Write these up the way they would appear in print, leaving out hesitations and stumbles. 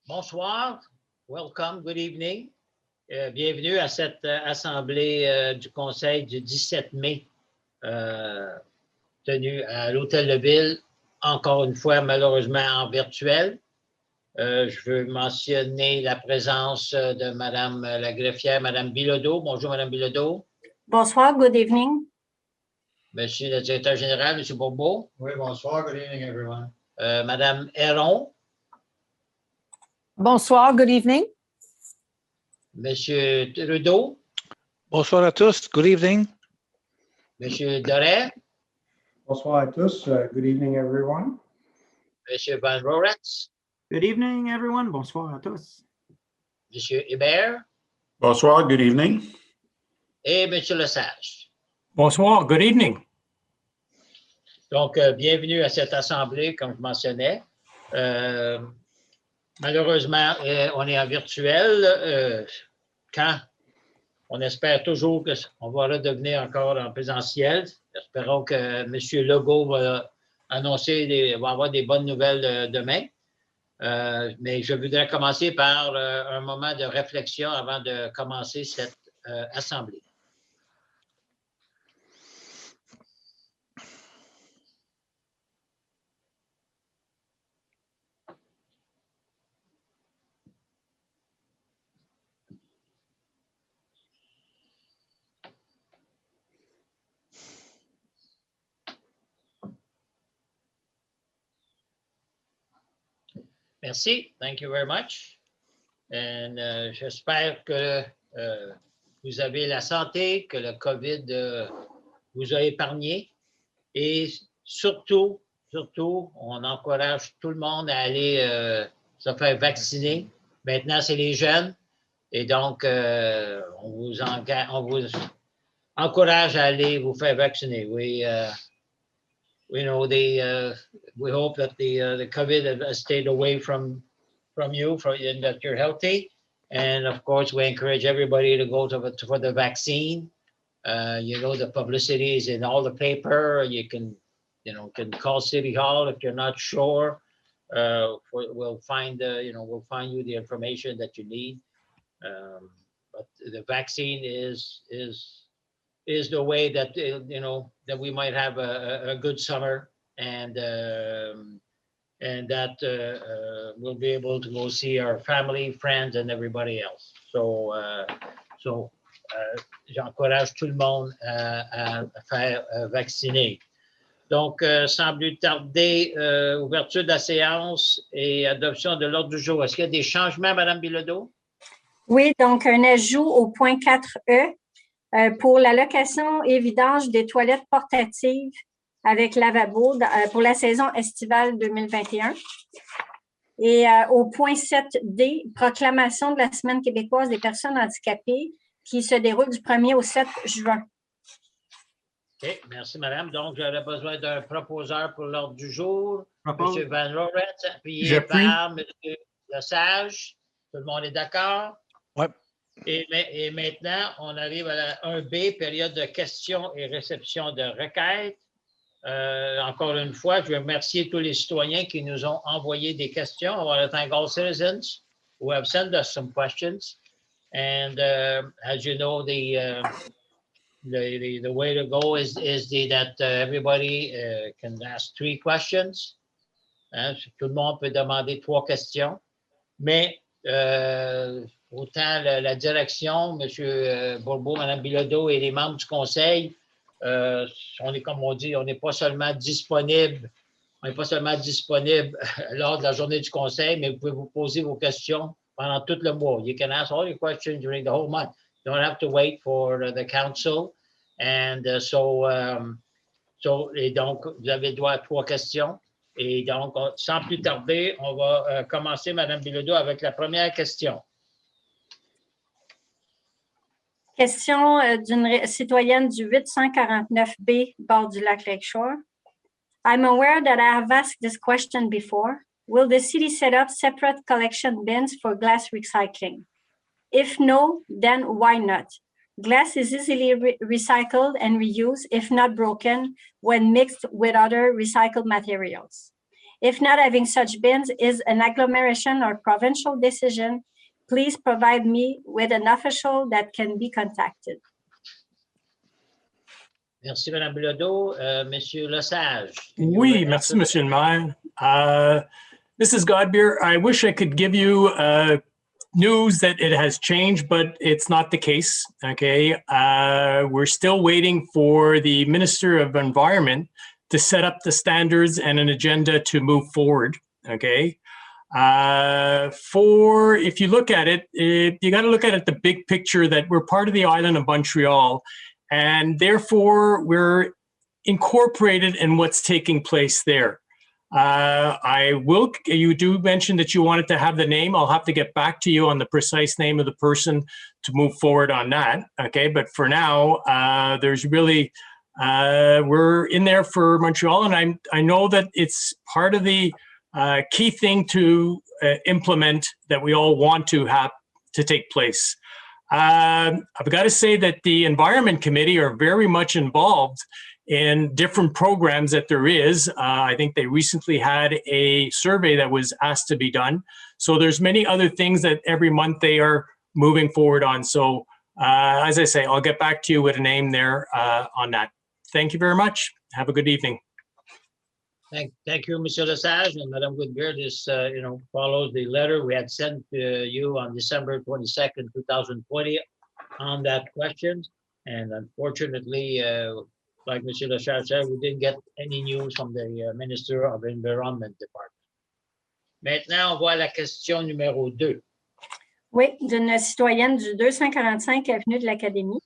Bonsoir, welcome, good evening. Bienvenue à cette assemblée du Conseil du 17 mai tenue à l'Hôtel de Ville, encore une fois malheureusement en virtuel. Je veux mentionner la présence de Madame la greffière, Madame Bilodeau. Bonjour Madame Bilodeau. Bonsoir, good evening. Monsieur le directeur général, Monsieur Bourbeau. Oui, bonsoir, good evening everyone. Madame Héron. Bonsoir, good evening. Monsieur Trudeau. Bonsoir à tous, good evening. Monsieur Doré. Bonsoir à tous, good evening everyone. Monsieur Van Roretz. Good evening, everyone. Bonsoir à tous. Monsieur Hébert. Bonsoir, good evening. Et Monsieur Lesage. Bonsoir, good evening. Donc, bienvenue à cette assemblée, comme je mentionnais. Malheureusement, on est en virtuel. Quand on espère toujours qu'on va redevenir encore en présentiel. Espérons que M. Legault va annoncer, va avoir des bonnes nouvelles demain. Mais je voudrais commencer par un moment de réflexion avant de commencer cette assemblée. Merci. Thank you very much. Et j'espère que vous avez la santé, que le COVID vous a épargné. Et surtout, on encourage tout le monde à aller se faire vacciner. Maintenant, c'est les jeunes. Et donc, on vous encourage à aller vous faire vacciner. We know we hope that the COVID has stayed away from you, and that you're healthy. And of course, we encourage everybody to go for the vaccine. The publicity is in all the paper. You can call City Hall if you're not sure. We'll find you the information that you need. But the vaccine is the way that that we might have a good summer, and that we'll be able to go see our family, friends, and everybody else. So j'encourage tout le monde à faire vacciner. Donc, sans plus tarder, ouverture de la séance et adoption de l'ordre du jour. Est-ce qu'il y a des changements, Madame Bilodeau? Oui, donc un ajout au point 4E. Pour la location et vidange des toilettes portatives avec lavabo pour la saison estivale 2021. Et au point 7D, proclamation de la Semaine québécoise des personnes handicapées qui se déroule du 1er au 7 juin. OK, merci, madame. Donc, j'aurais besoin d'un proposeur pour l'ordre du jour. Propose. M. Van Roretz, appuyé par M. Lesage. Tout le monde est d'accord? Oui. Et maintenant, on arrive à la 1B, période de questions et réception de requêtes. Encore une fois, je veux remercier tous les citoyens qui nous ont envoyé des questions. I want to thank all citizens who have sent us some questions. And as you know, the way to go is that everybody can ask 3 questions. Tout le monde peut demander 3 questions. Mais autant la direction, M. Bourbeau, Mme Bilodeau et les membres du conseil, on est, comme on dit, on n'est pas seulement disponible lors de la journée du conseil, mais vous pouvez vous poser vos questions pendant tout le mois. You can ask all your questions during the whole month. You don't have to wait for the council. And et donc, vous avez droit à 3 questions. Et donc, sans plus tarder, on va commencer, Mme Bilodeau, avec la première question. Question d'une citoyenne du 849B, bord du lac Lakeshore. I'm aware that I have asked this question before. Will the city set up separate collection bins for glass recycling? If no, then why not? Glass is easily recycled and reused if not broken when mixed with other recycled materials. If not having such bins is an agglomeration or provincial decision, please provide me with an official that can be contacted. Merci, Mme Bilodeau. Monsieur Lesage. Oui, merci, Monsieur le Maire. Mrs. Godbeer, I wish I could give you news that it has changed, but it's not the case, okay? We're still waiting for the Minister of Environment to set up the standards and an agenda to move forward, okay? If you look at it, you got to look at it the big picture that we're part of the island of Montreal, and therefore we're incorporated in what's taking place there. You do mention that you wanted to have the name. I'll have to get back to you on the precise name of the person to move forward on that, okay? But for now, there's really, we're in there for Montreal, and I know that it's part of the key thing to implement that we all want to have to take place. I've got to say that the Environment Committee are very much involved in different programs that there is. I think they recently had a survey that was asked to be done. So there's many other things that every month they are moving forward on. So as I say, I'll get back to you with a name there on that. Thank you very much. Have a good evening. Thank you, Mr. Lesage, and Madam Goodbeer. This, follows the letter we had sent to you on December 22nd, 2020 on that question. And unfortunately, like Mr. Lesage said, we didn't get any news from the Minister of Environment Department. Maintenant, on voit la question numéro 2. Oui, d'une citoyenne du 245 Avenue de l'Académie.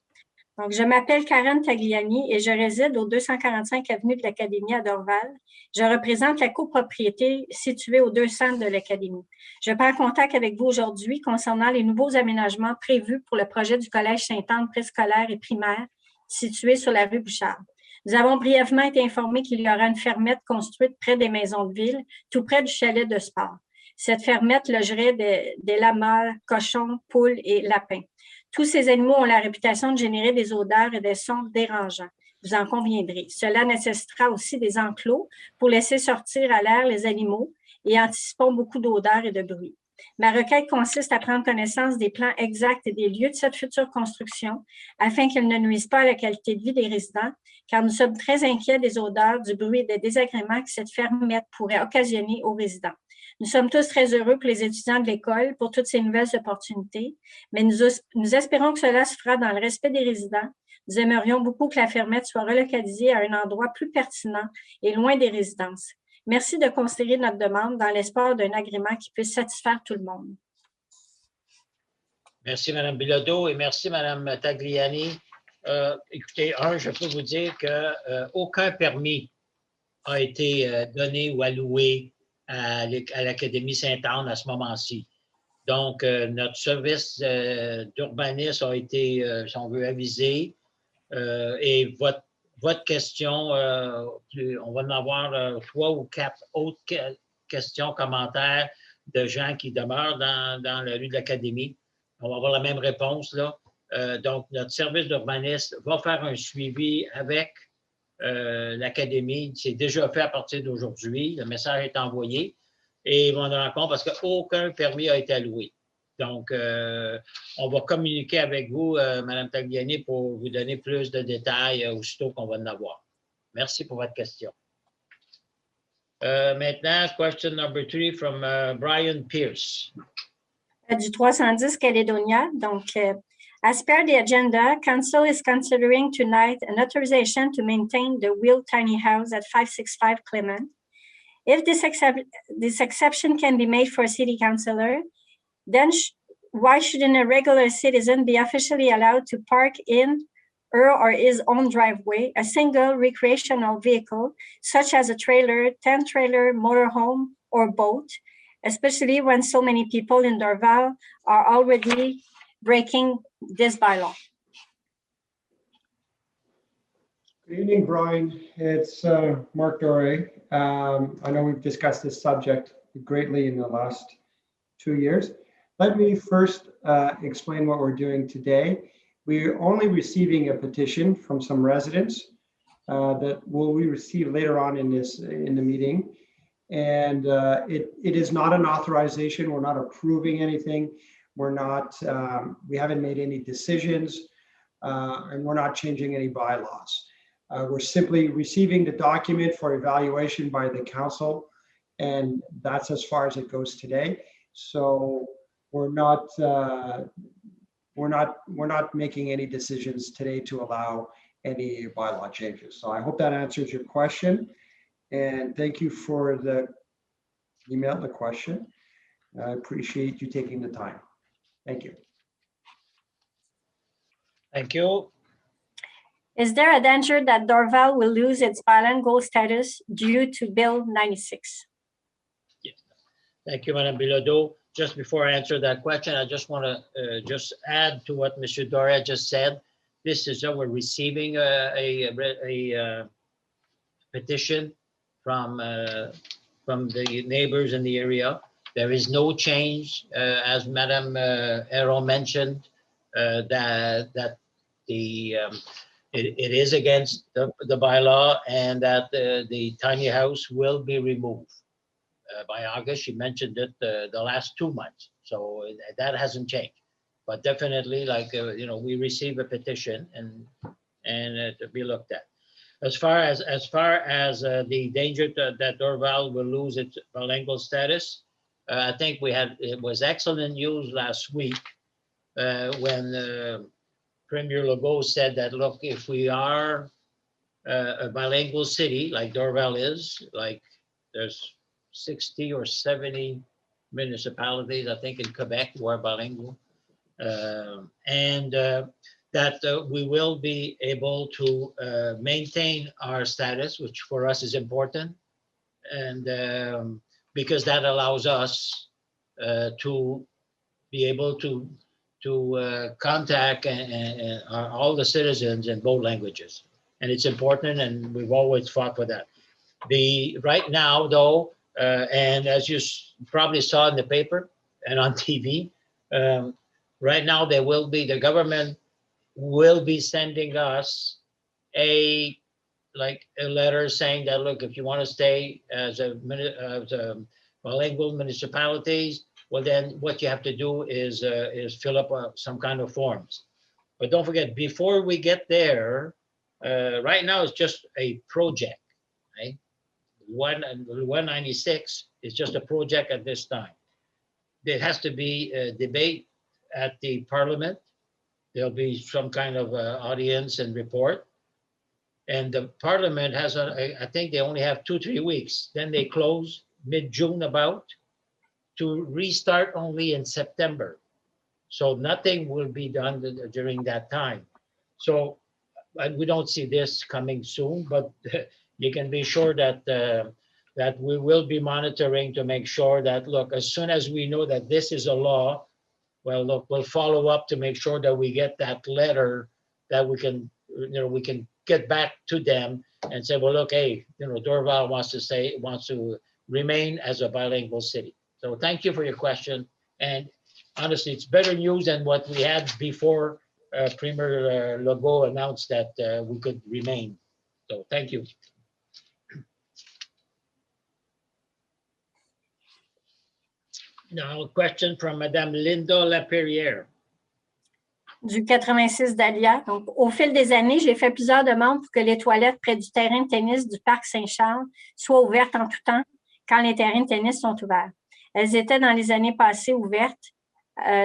Donc, je m'appelle Karen Tagliani et je réside au 245 Avenue de l'Académie à Dorval. Je représente la copropriété située au 200 de l'Académie. Je prends contact avec vous aujourd'hui concernant les nouveaux aménagements prévus pour le projet du Collège Sainte-Anne préscolaire et primaire situé sur la rue Bouchard. Nous avons brièvement été informés qu'il y aura une fermette construite près des maisons de ville, tout près du chalet de sport. Cette fermette logerait des lamas, cochons, poules et lapins. Tous ces animaux ont la réputation de générer des odeurs et des sons dérangeants. Vous en conviendrez. Cela nécessitera aussi des enclos pour laisser sortir à l'air les animaux et anticipons beaucoup d'odeurs et de bruit. Ma requête consiste à prendre connaissance des plans exacts et des lieux de cette future construction afin qu'ils ne nuisent pas à la qualité de vie des résidents, car nous sommes très inquiets des odeurs, du bruit et des désagréments que cette fermette pourrait occasionner aux résidents. Nous sommes tous très heureux pour les étudiants de l'école pour toutes ces nouvelles opportunités, mais nous espérons que cela se fera dans le respect des résidents. Nous aimerions beaucoup que la fermette soit relocalisée à un endroit plus pertinent et loin des résidences. Merci de considérer notre demande dans l'espoir d'un agrément qui puisse satisfaire tout le monde. Merci, Mme Bilodeau, et merci, Mme Tagliani. Écoutez, je peux vous dire qu'aucun permis a été donné ou alloué à l'Académie Sainte-Anne à ce moment-ci. Donc, notre service d'urbanisme a été, si on veut, avisé. Et votre question, on va en avoir 3 ou 4 autres questions, commentaires de gens qui demeurent dans la rue de l'Académie. On va avoir la même réponse là. Donc, notre service d'urbanisme va faire un suivi avec l'Académie. C'est déjà fait à partir d'aujourd'hui. Le message est envoyé et ils vont en rendre compte parce qu'aucun permis a été alloué. Donc, on va communiquer avec vous, Mme Tagliani, pour vous donner plus de détails aussitôt qu'on va en avoir. Merci pour votre question. Maintenant, question number 3 from Brian Pierce. Du 310 Caledonia. Donc, as per the agenda, Council is considering tonight an authorization to maintain the wheeled tiny house at 565 Clement. If this exception can be made for a city councillor, then why shouldn't a regular citizen be officially allowed to park in her or his own driveway a single recreational vehicle, such as a trailer, tent trailer, motorhome, or boat, especially when so many people in Dorval are already breaking this bylaw? Good evening, Brian. It's Mark Doré. I know we've discussed this subject greatly in the last 2 years. Let me first explain what we're doing today. We're only receiving a petition from some residents that will we receive later on in the meeting. And it is not an authorization. We're not approving anything. We're not, we haven't made any decisions, and we're not changing any bylaws. We're simply receiving the document for evaluation by the council, and that's as far as it goes today. So we're not making any decisions today to allow any bylaw changes. So I hope that answers your question, and thank you for the email, the question. I appreciate you taking the time. Thank you. Thank you. Is there a danger that Dorval will lose its bilingual status due to Bill 96? Thank you, Madam Bilodeau. Just before I answer that question, I just want to just add to what Mr. Doré just said. This is that we're receiving a petition from the neighbors in the area. There is no change, as Madam Héron mentioned, that it is against the bylaw, and that the tiny house will be removed by August. She mentioned it the last 2 months, so that hasn't changed. But definitely, like we receive a petition and to be looked at. As far as the danger that Dorval will lose its bilingual status, I think it was excellent news last week when Premier Legault said that, look, if we are a bilingual city like Dorval is, like there's 60 or 70 municipalities, I think, in Quebec who are bilingual, and that we will be able to maintain our status, which for us is important, and because that allows us to be able to contact all the citizens in both languages. And it's important, and we've always fought for that. Right now, though, and as you probably saw in the paper and on TV, right now the government will be sending us a letter saying that, look, if you want to stay as a bilingual municipalities, well, then what you have to do is fill up some kind of forms. But don't forget, before we get there, right now it's just a project, right? 196 is just a project at this time. There has to be a debate at the Parliament. There'll be some kind of audience and report. And the Parliament has, I think they only have 2-3 weeks. Then they close mid-June about, to restart only in September. So nothing will be done during that time. So we don't see this coming soon, but you can be sure that that we will be monitoring to make sure that, look, as soon as we know that this is a law, well, look, we'll follow up to make sure that we get that letter, that we can, we can get back to them and say, well, look, hey, Dorval wants to remain as a bilingual city. So thank you for your question. And honestly, it's better news than what we had before Premier Legault announced that we could remain. So thank you. Now, a question from Madame Linda Laperrière. Du 86 Dahlia. Donc, au fil des années, j'ai fait plusieurs demandes pour que les toilettes près du terrain de tennis du parc Saint-Charles soient ouvertes en tout temps quand les terrains de tennis sont ouverts. Elles étaient dans les années passées ouvertes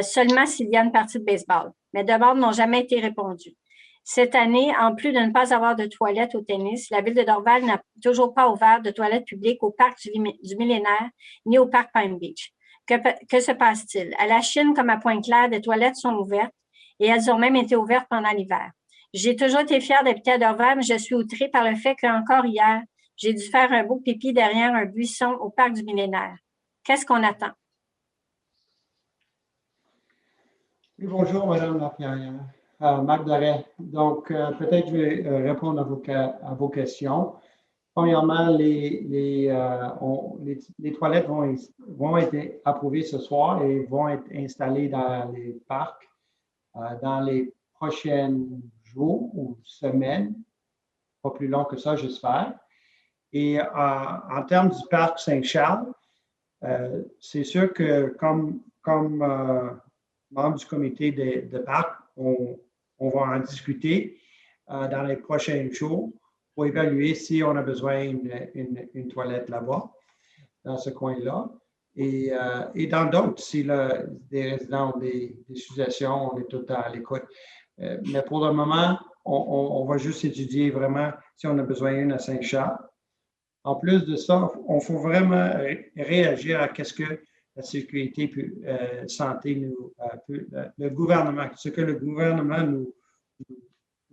seulement s'il y a une partie de baseball. Mes demandes n'ont jamais été répondues. Cette année, en plus de ne pas avoir de toilettes au tennis, la ville de Dorval n'a toujours pas ouvert de toilettes publiques au parc du Millénaire ni au parc Pine Beach. Que se passe-t-il? À la Chine comme à Pointe-Claire, des toilettes sont ouvertes et elles ont même été ouvertes pendant l'hiver. J'ai toujours été fière d'habiter à Dorval, mais je suis outrée par le fait qu'encore hier, j'ai dû faire un beau pipi derrière un buisson au parc du Millénaire. Qu'est-ce qu'on attend? Oui, bonjour, Madame Laperrière. Marc Doré. Donc, peut-être je vais répondre à vos questions. Premièrement, les toilettes vont être approuvées ce soir et vont être installées dans les parcs dans les prochains jours ou semaines, pas plus long que ça, j'espère. Et en termes du parc Saint-Charles, c'est sûr que comme membre du comité de parc, on va en discuter dans les prochains jours pour évaluer si on a besoin d'une toilette là-bas, dans ce coin-là. Et dans d'autres, si des résidents ont des suggestions, on est tout le temps à l'écoute. Mais pour le moment, on va juste étudier vraiment si on a besoin d'une à Saint-Charles. En plus de ça, on faut vraiment réagir à ce que la sécurité santé le gouvernement, ce que le gouvernement nous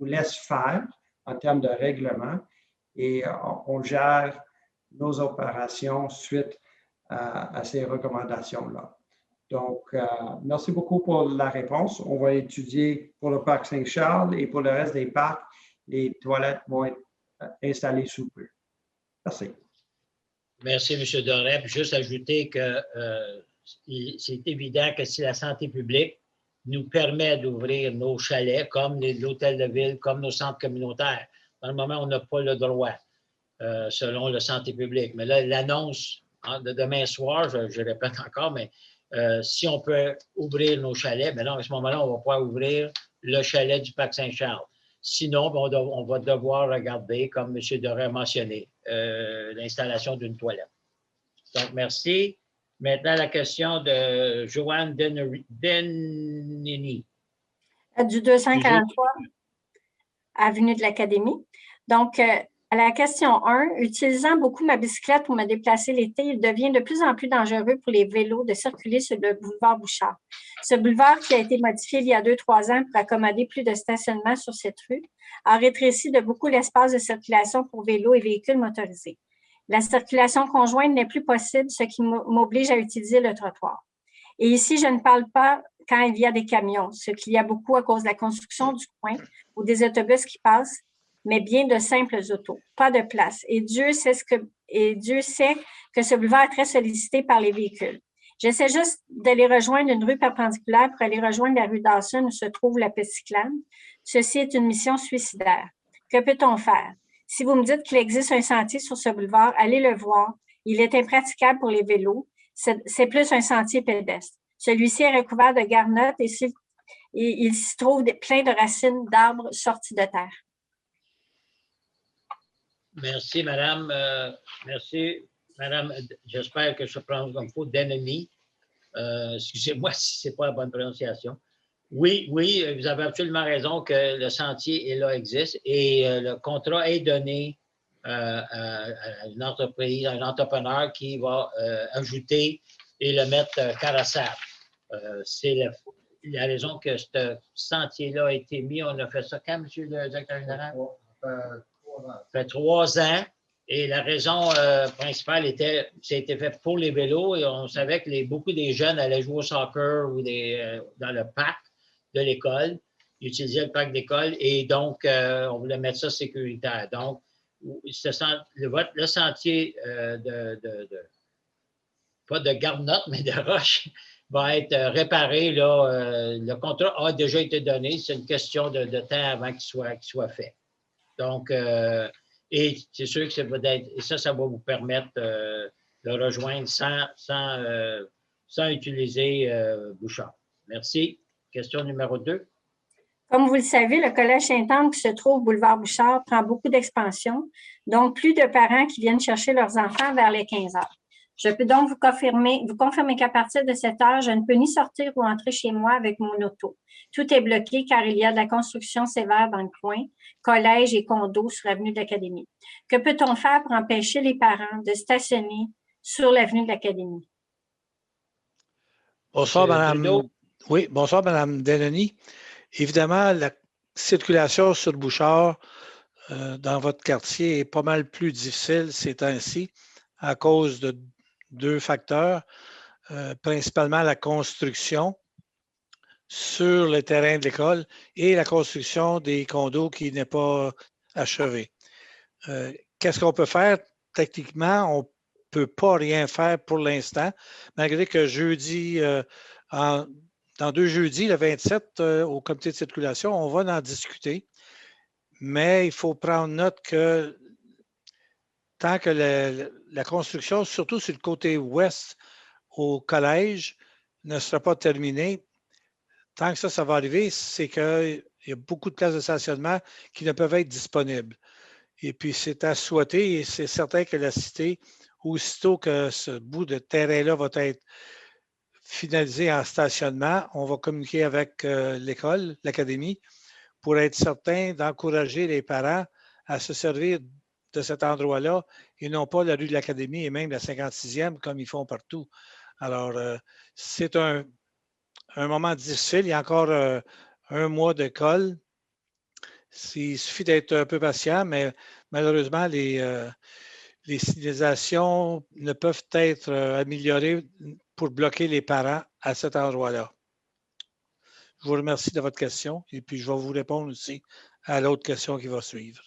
laisse faire en termes de règlement, et on gère nos opérations suite à ces recommandations-là. Donc, merci beaucoup pour la réponse. On va étudier pour le parc Saint-Charles et pour le reste des parcs, les toilettes vont être installées sous peu. Merci. Merci, M. Doré. Puis juste ajouter que c'est évident que si la santé publique nous permet d'ouvrir nos chalets, comme l'hôtel de ville, comme nos centres communautaires, dans le moment, on n'a pas le droit, selon la santé publique. Mais là, l'annonce de demain soir, je répète encore, mais si on peut ouvrir nos chalets, mais là, à ce moment-là, on va pouvoir ouvrir le chalet du parc Saint-Charles. Sinon, on va devoir regarder, comme M. Doré a mentionné, l'installation d'une toilette. Donc, merci. Maintenant, la question de Joanne Denini. Du 243, avenue de l'Académie. Donc, à la question 1, utilisant beaucoup ma bicyclette pour me déplacer l'été, il devient de plus en plus dangereux pour les vélos de circuler sur le boulevard Bouchard. Ce boulevard, qui a été modifié il y a 2-3 ans pour accommoder plus de stationnement sur cette rue, a rétréci de beaucoup l'espace de circulation pour vélos et véhicules motorisés. La circulation conjointe n'est plus possible, ce qui m'oblige à utiliser le trottoir. Et ici, je ne parle pas quand il y a des camions, ce qu'il y a beaucoup à cause de la construction du coin ou des autobus qui passent, mais bien de simples autos, pas de place. Et Dieu sait que ce boulevard est très sollicité par les véhicules. J'essaie juste d'aller rejoindre une rue perpendiculaire pour aller rejoindre la rue Dawson où se trouve la piste cyclable. Ceci est une mission suicidaire. Que peut-on faire? Si vous me dites qu'il existe un sentier sur ce boulevard, allez le voir. Il est impraticable pour les vélos. C'est plus un sentier pédestre. Celui-ci est recouvert de garnottes et il s'y trouve plein de racines d'arbres sortis de terre. Merci, madame. Merci, madame. J'espère que je prononce comme il faut, Denemy. Excusez-moi si ce n'est pas la bonne prononciation. Oui, vous avez absolument raison que le sentier existe et le contrat est donné à une entreprise, à un entrepreneur qui va ajouter et le mettre carrossable. C'est la raison que ce sentier-là a été mis. On a fait ça quand, M. le directeur général? Ça fait 3 ans. Et la raison principale ça a été fait pour les vélos et on savait que beaucoup des jeunes allaient jouer au soccer ou dans le parc de l'école, utilisaient le parc d'école et donc on voulait mettre ça sécuritaire. Donc, le sentier pas de garnotte, mais de roche va être réparé. Là, le contrat a déjà été donné. C'est une question de temps avant qu'il soit fait. Donc, et c'est sûr que ça va vous permettre de rejoindre sans utiliser Bouchard. Merci. Question numéro 2. Comme vous le savez, le Collège Sainte-Anne qui se trouve boulevard Bouchard prend beaucoup d'expansion, donc plus de parents qui viennent chercher leurs enfants vers les 15 heures. Je peux donc vous confirmer qu'à partir de cette heure, je ne peux ni sortir ou entrer chez moi avec mon auto. Tout est bloqué car il y a de la construction sévère dans le coin, collège et condos sur l'avenue de l'Académie. Que peut-on faire pour empêcher les parents de stationner sur l'avenue de l'Académie? Bonsoir, Madame. Oui, bonsoir, Madame Deneny. Évidemment, la circulation sur le Bouchard dans votre quartier est pas mal plus difficile ces temps-ci à cause de 2 facteurs, principalement la construction sur le terrain de l'école et la construction des condos qui n'est pas achevée. Qu'est-ce qu'on peut faire? Techniquement, on ne peut pas rien faire pour l'instant, malgré que jeudi, dans 2 jeudis, le 27, au comité de circulation, on va en discuter, mais il faut prendre note que tant que la construction, surtout sur le côté ouest au collège, ne sera pas terminée, tant que ça va arriver, c'est qu'il y a beaucoup de places de stationnement qui ne peuvent être disponibles. Et puis, c'est à souhaiter et c'est certain que la cité, aussitôt que ce bout de terrain-là va être finalisé en stationnement, on va communiquer avec l'école, l'académie, pour être certain d'encourager les parents à se servir de cet endroit-là et non pas la rue de l'Académie et même la 56e comme ils font partout. Alors, c'est un moment difficile. Il y a encore un mois d'école. Il suffit d'être un peu patient, mais malheureusement, les signalisations ne peuvent être améliorées pour bloquer les parents à cet endroit-là. Je vous remercie de votre question et puis je vais vous répondre aussi à l'autre question qui va suivre.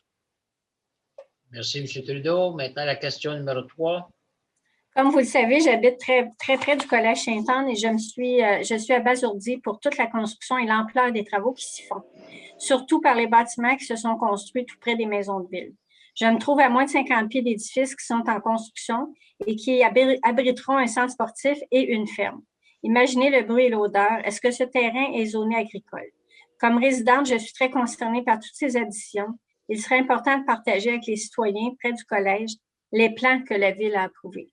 Merci, M. Trudeau. Maintenant, la question numéro 3. Comme vous le savez, j'habite très, très près du Collège Sainte-Anne et je suis abasourdie pour toute la construction et l'ampleur des travaux qui s'y font, surtout par les bâtiments qui se sont construits tout près des maisons de ville. Je me trouve à moins de 50 pieds d'édifices qui sont en construction et qui abriteront un centre sportif et une ferme. Imaginez le bruit et l'odeur. Est-ce que ce terrain est zoné agricole? Comme résidente, je suis très concernée par toutes ces additions. Il serait important de partager avec les citoyens près du collège les plans que la Ville a approuvés.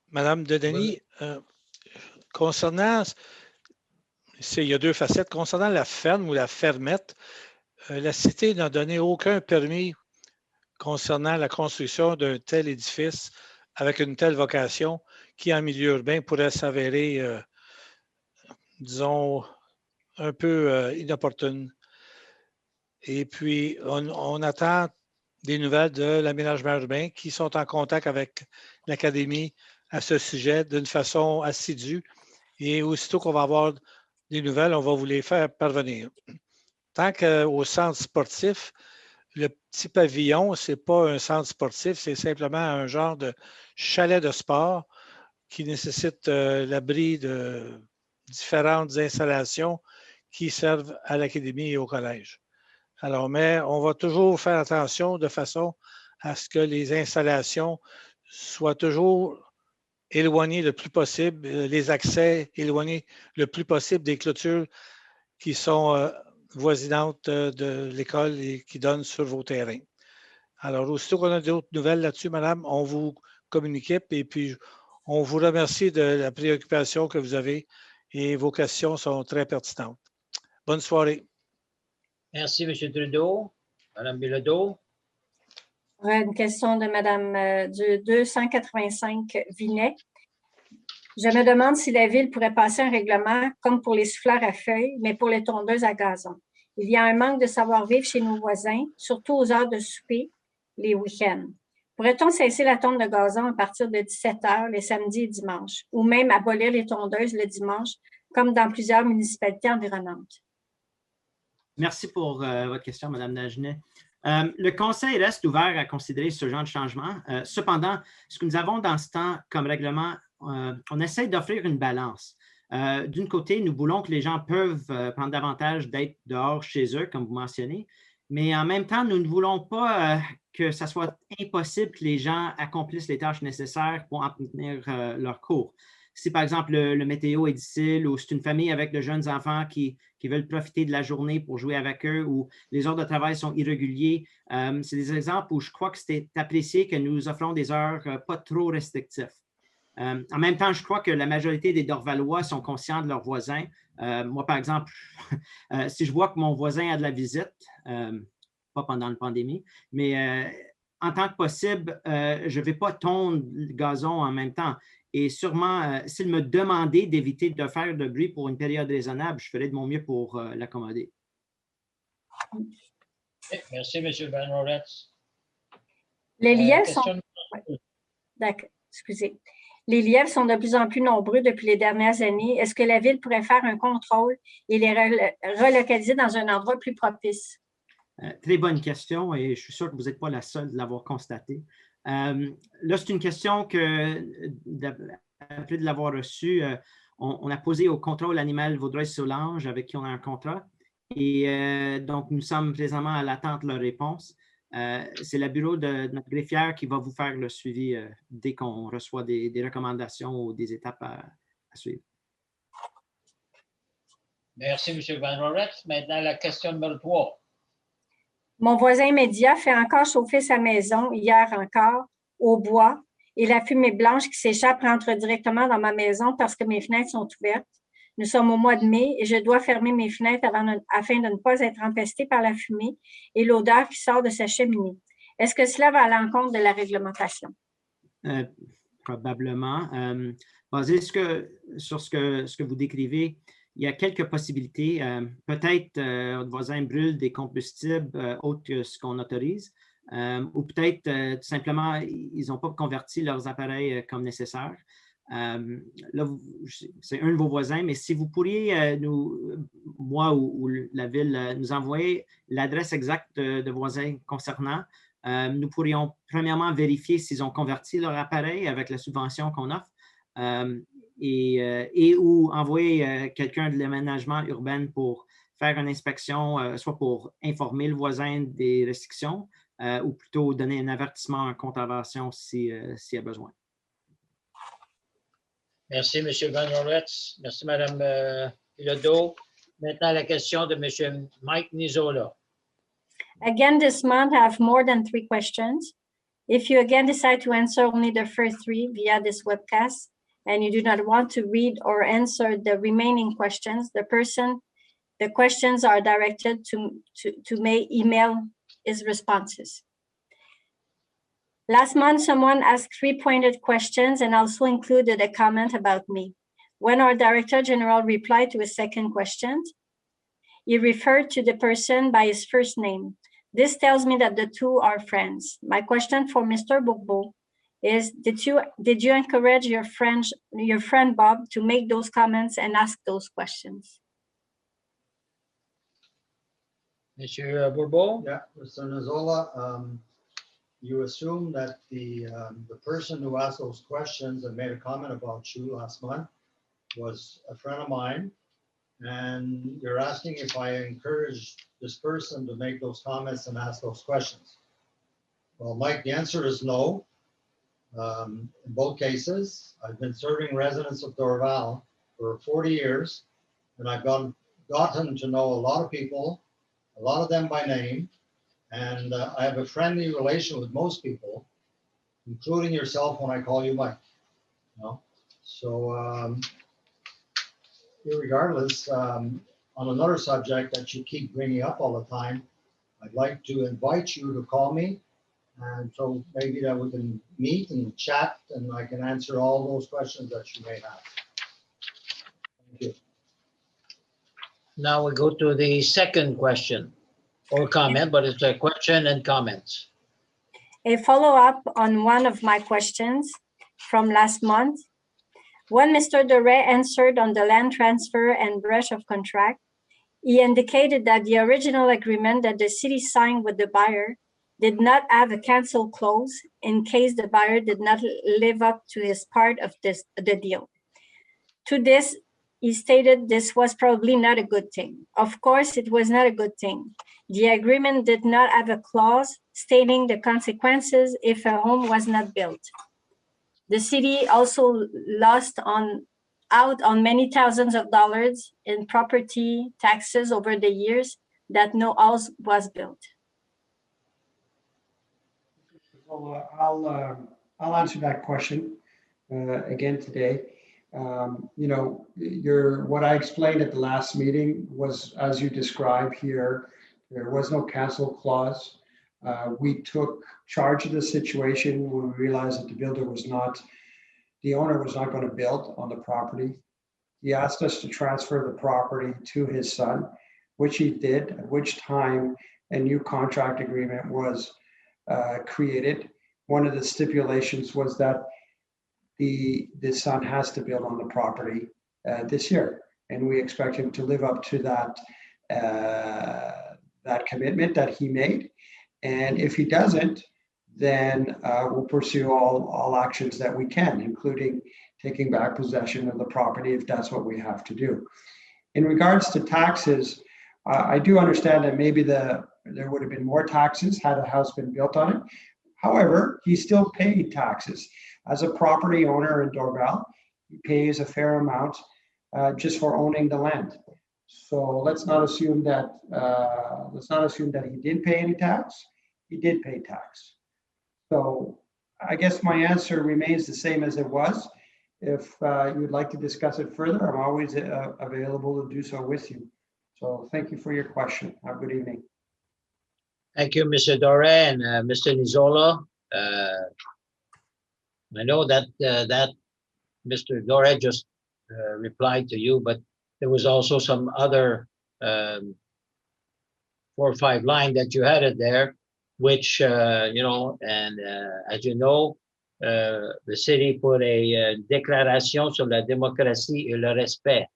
Madame Dedenis, concernant, il y a deux facettes. Concernant la ferme ou la fermette, la Cité n'a donné aucun permis concernant la construction d'un tel édifice avec une telle vocation qui, en milieu urbain, pourrait s'avérer, disons, un peu inopportune. Et puis, on attend des nouvelles de l'aménagement urbain qui sont en contact avec l'Académie à ce sujet d'une façon assidue. Et aussitôt qu'on va avoir des nouvelles, on va vous les faire parvenir. Tant qu'au centre sportif, le petit pavillon, ce n'est pas un centre sportif, c'est simplement un genre de chalet de sport qui nécessite l'abri de différentes installations qui servent à l'Académie et au collège. Alors, mais on va toujours faire attention de façon à ce que les installations soient toujours éloignées le plus possible, les accès éloignés le plus possible des clôtures qui sont voisinantes de l'école et qui donnent sur vos terrains. Alors, aussitôt qu'on a d'autres nouvelles là-dessus, madame, on vous communique et puis on vous remercie de la préoccupation que vous avez et vos questions sont très pertinentes. Bonne soirée. Merci, M. Trudeau. Mme Bilodeau. Une question de Mme du 285 Vinet. Je me demande si la Ville pourrait passer un règlement comme pour les souffleurs à feuilles, mais pour les tondeuses à gazon. Il y a un manque de savoir-vivre chez nos voisins, surtout aux heures de souper, les week-ends. Pourrait-on cesser la tonde de gazon à partir de 17 h les samedis et dimanches, ou même abolir les tondeuses le dimanche, comme dans plusieurs municipalités environnantes? Merci pour votre question, Mme Dagenet. Le Conseil reste ouvert à considérer ce genre de changement. Cependant, ce que nous avons dans ce temps comme règlement, on essaie d'offrir une balance. D'une côté, nous voulons que les gens peuvent prendre davantage d'être dehors chez eux, comme vous mentionnez, mais en même temps, nous ne voulons pas que ça soit impossible que les gens accomplissent les tâches nécessaires pour en tenir leur cours. Si, par exemple, le météo est difficile ou c'est une famille avec de jeunes enfants qui veulent profiter de la journée pour jouer avec eux ou les heures de travail sont irréguliers, c'est des exemples où je crois que c'est apprécié que nous offrons des heures pas trop restrictives. En même temps, je crois que la majorité des Dorvalois sont conscients de leurs voisins. Moi, par exemple, si je vois que mon voisin a de la visite, pas pendant la pandémie, mais en tant que possible, je ne vais pas tondre le gazon en même temps. Et sûrement, s'il me demandait d'éviter de faire de bruit pour une période raisonnable, je ferais de mon mieux pour l'accommoder. Merci, M. Van Orens. Les lièvres sont... D'accord, excusez. Les lièvres sont de plus en plus nombreux depuis les dernières années. Est-ce que la Ville pourrait faire un contrôle et les relocaliser dans un endroit plus propice? Très bonne question et je suis sûr que vous n'êtes pas la seule de l'avoir constaté. Là, c'est une question que, après de l'avoir reçue, on a posé au contrôle animal Vaudreuil-Soulanges avec qui on a un contrat. Et donc, nous sommes présentement à l'attente de leur réponse. c'est le bureau de notre greffière qui va vous faire le suivi dès qu'on reçoit des recommandations ou des étapes à suivre. Merci, M. Van Roretz. Maintenant, la question numéro 3. Mon voisin immédiat fait encore chauffer sa maison, hier encore, au bois, et la fumée blanche qui s'échappe rentre directement dans ma maison parce que mes fenêtres sont ouvertes. Nous sommes au mois de mai et je dois fermer mes fenêtres afin de ne pas être empestée par la fumée et l'odeur qui sort de sa cheminée. Est-ce que cela va à l'encontre de la réglementation? Probablement. Basé sur ce que vous décrivez, il y a quelques possibilités. Peut-être votre voisin brûle des combustibles autres que ce qu'on autorise, ou peut-être tout simplement, ils n'ont pas converti leurs appareils comme nécessaire. Là, c'est un de vos voisins, mais si vous pourriez, moi ou la ville, nous envoyer l'adresse exacte de voisins concernant, nous pourrions premièrement vérifier s'ils ont converti leur appareil avec la subvention qu'on offre et ou envoyer quelqu'un de l'aménagement urbain pour faire une inspection, soit pour informer le voisin des restrictions ou plutôt donner un avertissement en contravention s'il y a besoin. Merci, M. Van Roretz. Merci, Mme Bilodeau. Maintenant, la question de M. Mike Nizola. Again, this month, I have more than 3 questions. If you again decide to answer only the first 3 via this webcast, and you do not want to read or answer the remaining questions, the questions are directed to may email his responses. Last month, someone asked 3 pointed questions and also included a comment about me. When our Director General replied to his second question, he referred to the person by his first name. This tells me that the two are friends. My question for Mr. Bourbeau is, did you encourage your friend Bob to make those comments and ask those questions? Mr. Bourbeau? Yeah, Mr. Nizola, you assume that the person who asked those questions and made a comment about you last month was a friend of mine, and you're asking if I encouraged this person to make those comments and ask those questions. Well, Mike, the answer is no. In both cases, I've been serving residents of Dorval for 40 years, and I've gotten to know a lot of people, a lot of them by name, and I have a friendly relation with most people, including yourself when I call you Mike. You know? So irregardless, on another subject that you keep bringing up all the time, I'd like to invite you to call me, and so maybe that we can meet and chat, and I can answer all those questions that you may have. Thank you. Now we go to the second question or comment, but it's a question and comments. A follow-up on one of my questions from last month. When Mr. Duray answered on the land transfer and breach of contract, he indicated that the original agreement that the city signed with the buyer did not have a cancel clause in case the buyer did not live up to his part of the deal. To this, he stated this was probably not a good thing. Of course, it was not a good thing. The agreement did not have a clause stating the consequences if a home was not built. The city also lost out on many thousands of dollars in property taxes over the years that no house was built. Well, I'll answer that question again today. You know, what I explained at the last meeting was, as you describe here, there was no cancel clause. We took charge of the situation when we realized that the owner was not going to build on the property. He asked us to transfer the property to his son, which he did, at which time a new contract agreement was created. One of the stipulations was that the son has to build on the property this year, and we expect him to live up to that commitment that he made. And if he doesn't, then we'll pursue all actions that we can, including taking back possession of the property if that's what we have to do. In regards to taxes, I do understand that maybe the there would have been more taxes had a house been built on it. However, he still paid taxes. As a property owner in Dorval, he pays a fair amount just for owning the land. So let's not assume that he didn't pay any tax. He did pay tax. So I guess my answer remains the same as it was. If you would like to discuss it further, I'm always available to do so with you. So thank you for your question. Have a good evening. Thank you, Mr. Dore, and Mr. Nizzolo. I know that Mr. Dore just replied to you, but there was also some other 4 or 5 lines that you had there, which, you know, and as you know, the city put a déclaration sur la démocratie et le respect,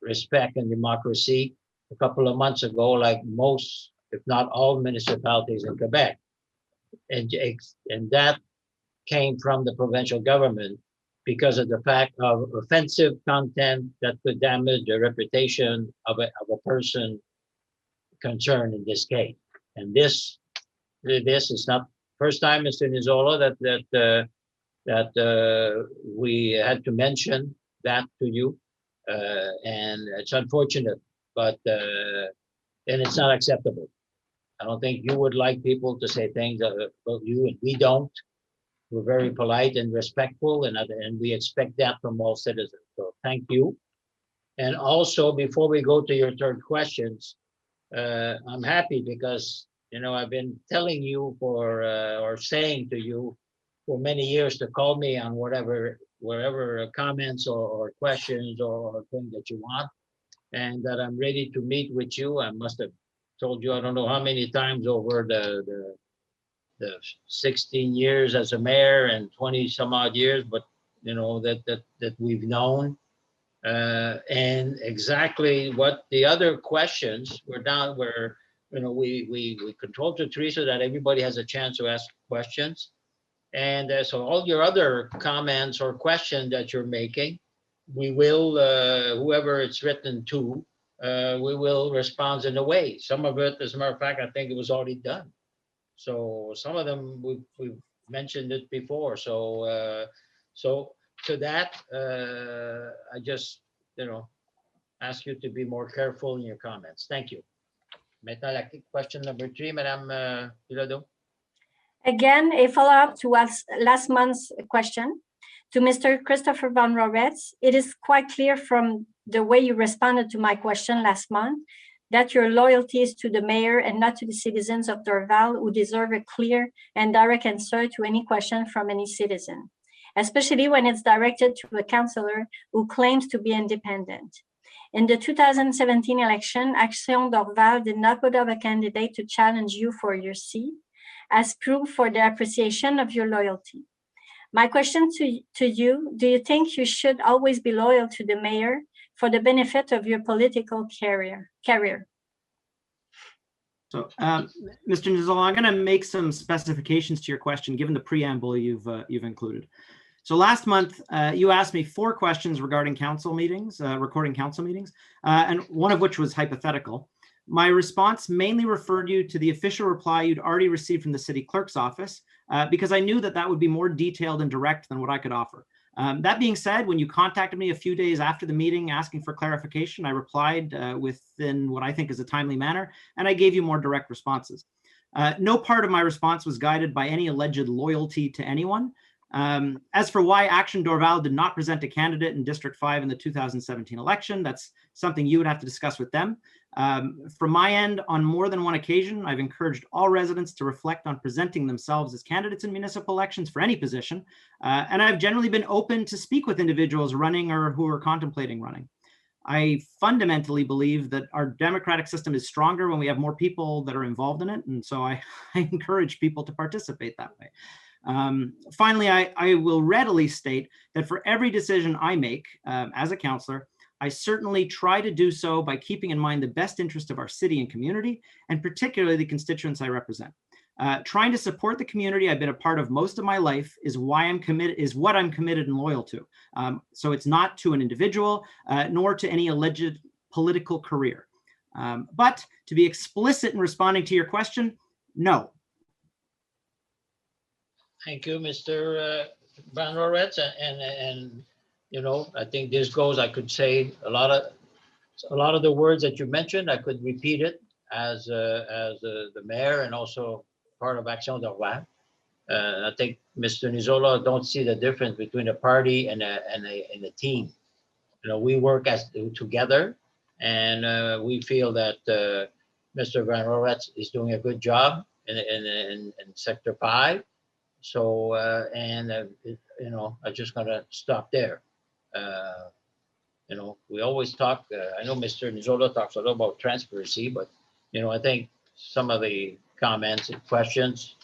respect and democracy, a couple of months ago, like most, if not all municipalities in Quebec. And that came from the provincial government because of the fact of offensive content that could damage the reputation of a person concerned in this case. And this is not first time, Mr. Nizzolo, that we had to mention that to you, and it's unfortunate, but and it's not acceptable. I don't think you would like people to say things about you, and we don't. We're very polite and respectful, and we expect that from all citizens. So thank you. And also, before we go to your third questions, I'm happy because, you know, I've been telling you or saying to you for many years to call me on whatever comments or questions or things that you want, and that I'm ready to meet with you. I must have told you I don't know how many times over the 16 years as a mayor and 20 some odd years, but you know that we've known, and exactly what the other questions were down where, you know, we controlled to Teresa that everybody has a chance to ask questions. And so all your other comments or questions that you're making, we will, whoever it's written to, we will respond in a way. Some of it, as a matter of fact, I think it was already done. So some of them we've mentioned it before. So so to that, I just, you know, ask you to be more careful in your comments. Thank you. Maintenant, la question number 3, Madame Bilodeau. Again, a follow-up to last month's question to Mr. Christopher Van Roretz. It is quite clear from the way you responded to my question last month that your loyalty is to the mayor and not to the citizens of Dorval, who deserve a clear and direct answer to any question from any citizen, especially when it's directed to a councillor who claims to be independent. In the 2017 election, Action Dorval did not put up a candidate to challenge you for your seat, as proof for the appreciation of your loyalty. My question to you, do you think you should always be loyal to the mayor for the benefit of your political career? So, Mr. Nizzolo, I'm going to make some specifications to your question, given the preamble you've included. So last month, you asked me 4 questions regarding council meetings, recording council meetings, and one of which was hypothetical. My response mainly referred you to the official reply you'd already received from the city clerk's office, because I knew that that would be more detailed and direct than what I could offer. That being said, when you contacted me a few days after the meeting asking for clarification, I replied within what I think is a timely manner, and I gave you more direct responses. No part of my response was guided by any alleged loyalty to anyone. As for why Action Dorval did not present a candidate in District 5 in the 2017 election, that's something you would have to discuss with them. From my end, on more than one occasion, I've encouraged all residents to reflect on presenting themselves as candidates in municipal elections for any position, and I've generally been open to speak with individuals running or who are contemplating running. I fundamentally believe that our democratic system is stronger when we have more people that are involved in it, and so I encourage people to participate that way. Finally, I will readily state that for every decision I make as a councillor, I certainly try to do so by keeping in mind the best interest of our city and community, and particularly the constituents I represent. Trying to support the community I've been a part of most of my life is why I'm committed, is what I'm committed and loyal to. So it's not to an individual, nor to any alleged political career. But to be explicit in responding to your question, no. Thank you, Mr. Van Roretz. And you know, I think this goes, I could say a lot of the words that you mentioned, I could repeat it as the mayor and also part of Action de Rouen. I think Mr. Nizola don't see the difference between a party and a team. You know, we work together, and we feel that Mr. Van Roretz is doing a good job in Sector 5. So, you know, I'm just gonna stop there. You know, we always talk, I know Mr. Nizola talks a lot about transparency, but, you know, I think some of the comments and questions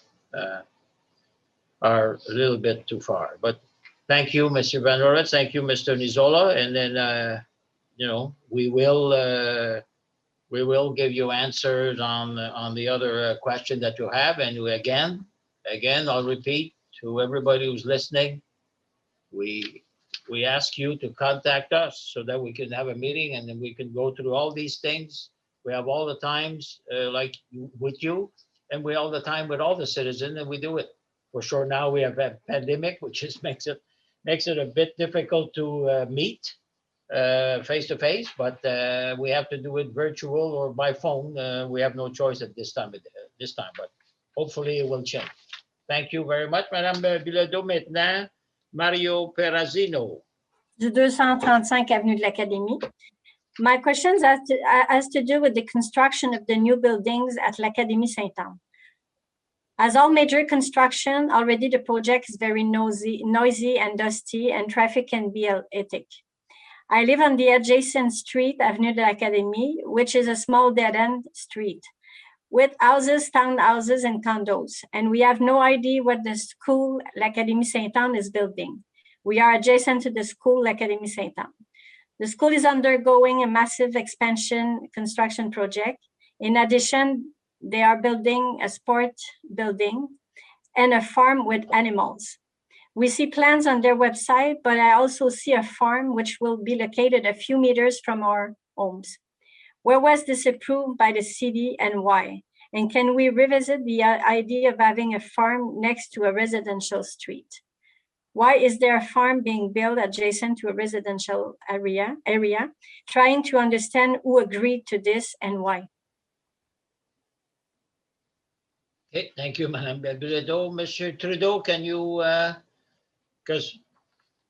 are a little bit too far. But thank you, Mr. Van Roretz. Thank you, Mr. Nizola. And then, you know, we will give you answers on the other question that you have. And again, I'll repeat to everybody who's listening, we ask you to contact us so that we can have a meeting and then we can go through all these things. We have all the times like with you, and we all the time with all the citizens, and we do it. For sure now we have a pandemic, which just makes it a bit difficult to meet face to face, but we have to do it virtual or by phone. We have no choice at this time, but hopefully it will change. Thank you very much, Madame Bilodeau. Maintenant, Mario Perazino. Du 235 Avenue de l'Académie. My questions has to do with the construction of the new buildings at l'Académie Sainte-Anne. As all major construction, already the project is very noisy and dusty, and traffic can be hectic. I live on the adjacent street, Avenue de l'Académie, which is a small dead-end street with houses, townhouses, and condos. And we have no idea what the school, l'Académie Sainte-Anne, is building. We are adjacent to the school, l'Académie Sainte-Anne. The school is undergoing a massive expansion construction project. In addition, they are building a sport building and a farm with animals. We see plans on their website, but I also see a farm which will be located a few meters from our homes. Where was this approved by the city and why? And can we revisit the idea of having a farm next to a residential street? Why is there a farm being built adjacent to a residential area? Trying to understand who agreed to this and why. Okay, thank you, Madame Bilodeau. Monsieur Trudeau, can you, because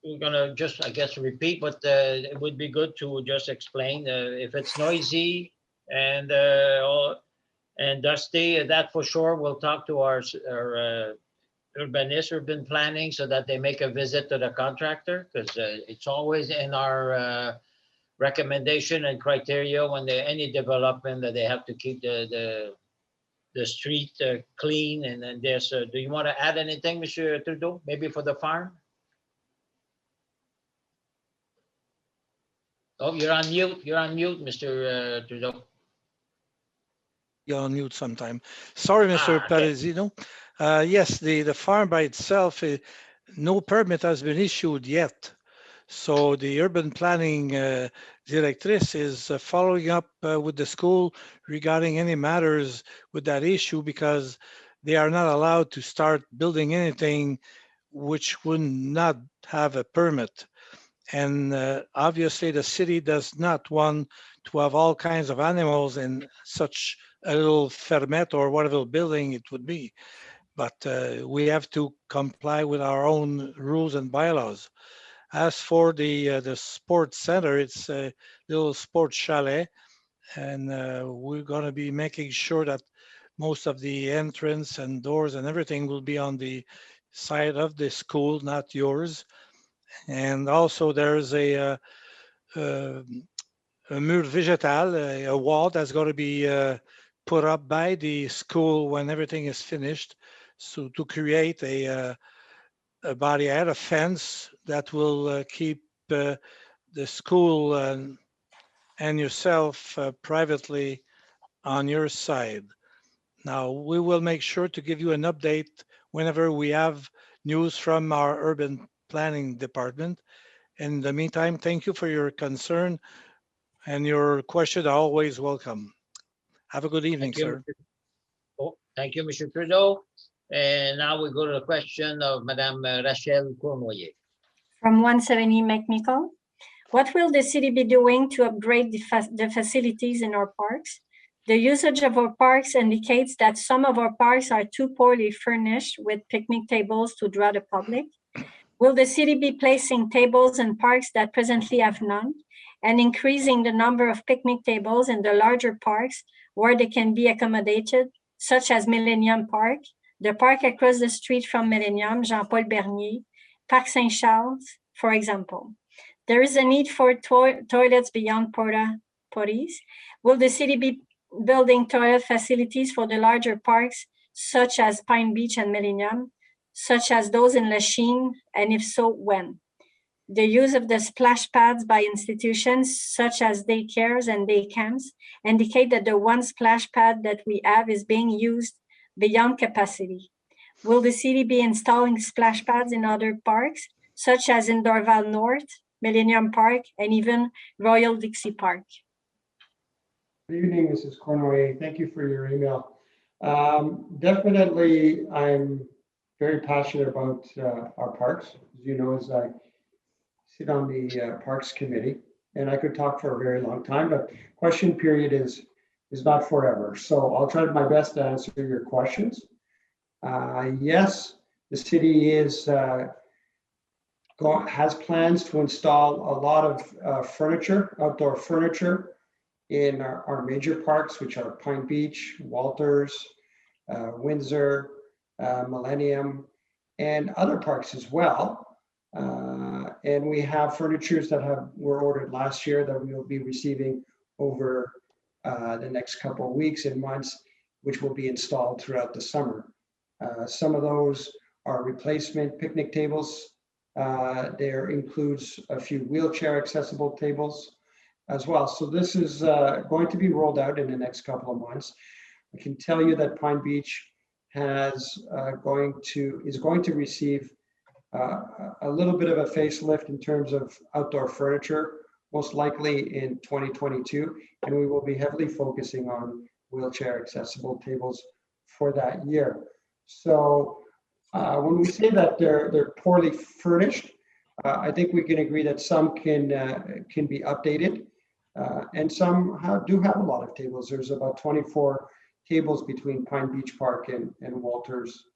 we're gonna just, I guess, repeat, but it would be good to just explain if it's noisy and dusty, that for sure, we'll talk to our urban planning so that they make a visit to the contractor, because it's always in our recommendation and criteria when any development that they have to keep the street clean. And then there's, do you want to add anything, Monsieur Trudeau, maybe for the farm? Oh, you're on mute, Mr. Trudeau. You're on mute sometime. Sorry, Mr. Perazino. Yes, the farm by itself, no permit has been issued yet. So the urban planning directrice is following up with the school regarding any matters with that issue, because they are not allowed to start building anything which would not have a permit. And obviously the city does not want to have all kinds of animals in such a little fermette or whatever building it would be. But we have to comply with our own rules and bylaws. As for the sports center, it's a little sports chalet, and we're going to be making sure that most of the entrance and doors and everything will be on the side of the school, not yours. And also there's a mur végétal, a wall that's going to be put up by the school when everything is finished. So to create a barrier, a fence that will keep the school and yourself privately on your side. Now, we will make sure to give you an update whenever we have news from our urban planning department. In the meantime, thank you for your concern. and your questions are always welcome. Have a good evening, Thank you, sir. Thank you, Mr. Trudeau. And now we go to the question of Madame Rachel Cournoyer. From 170 McMichael. What will the city be doing to upgrade the facilities in our parks? The usage of our parks indicates that some of our parks are too poorly furnished with picnic tables to draw the public. Will the city be placing tables in parks that presently have none and increasing the number of picnic tables in the larger parks where they can be accommodated, such as Millennium Park, the park across the street from Millennium, Jean-Paul Bernier, Parc Saint-Charles, for example? There is a need for toilets beyond porta potties. Will the city be building toilet facilities for the larger parks, such as Pine Beach and Millennium, such as those in Lachine, and if so, when? The use of the splash pads by institutions such as daycares and day camps indicate that the one splash pad that we have is being used beyond capacity. Will the city be installing splash pads in other parks, such as in Dorval North, Millennium Park, and even Royal Dixie Park? Good evening, Mrs. Cournoyer. Thank you for your email. Definitely, I'm very passionate about our parks. As you know, as I sit on the Parks Committee, and I could talk for a very long time, but question period is not forever. So I'll try my best to answer your questions. Yes, the city has plans to install a lot of furniture, outdoor furniture, in our major parks, which are Pine Beach, Walters, Windsor, Millennium, and other parks as well. And we have furnitures that were ordered last year that we will be receiving over the next couple of weeks and months, which will be installed throughout the summer. Some of those are replacement picnic tables. There includes a few wheelchair accessible tables as well. So this is going to be rolled out in the next couple of months. I can tell you that Pine Beach is going to receive a little bit of a facelift in terms of outdoor furniture, most likely in 2022, and we will be heavily focusing on wheelchair accessible tables for that year. So when we say that they're poorly furnished, I think we can agree that some can be updated, and some do have a lot of tables. There's about 24 tables between Pine Beach Park and Walters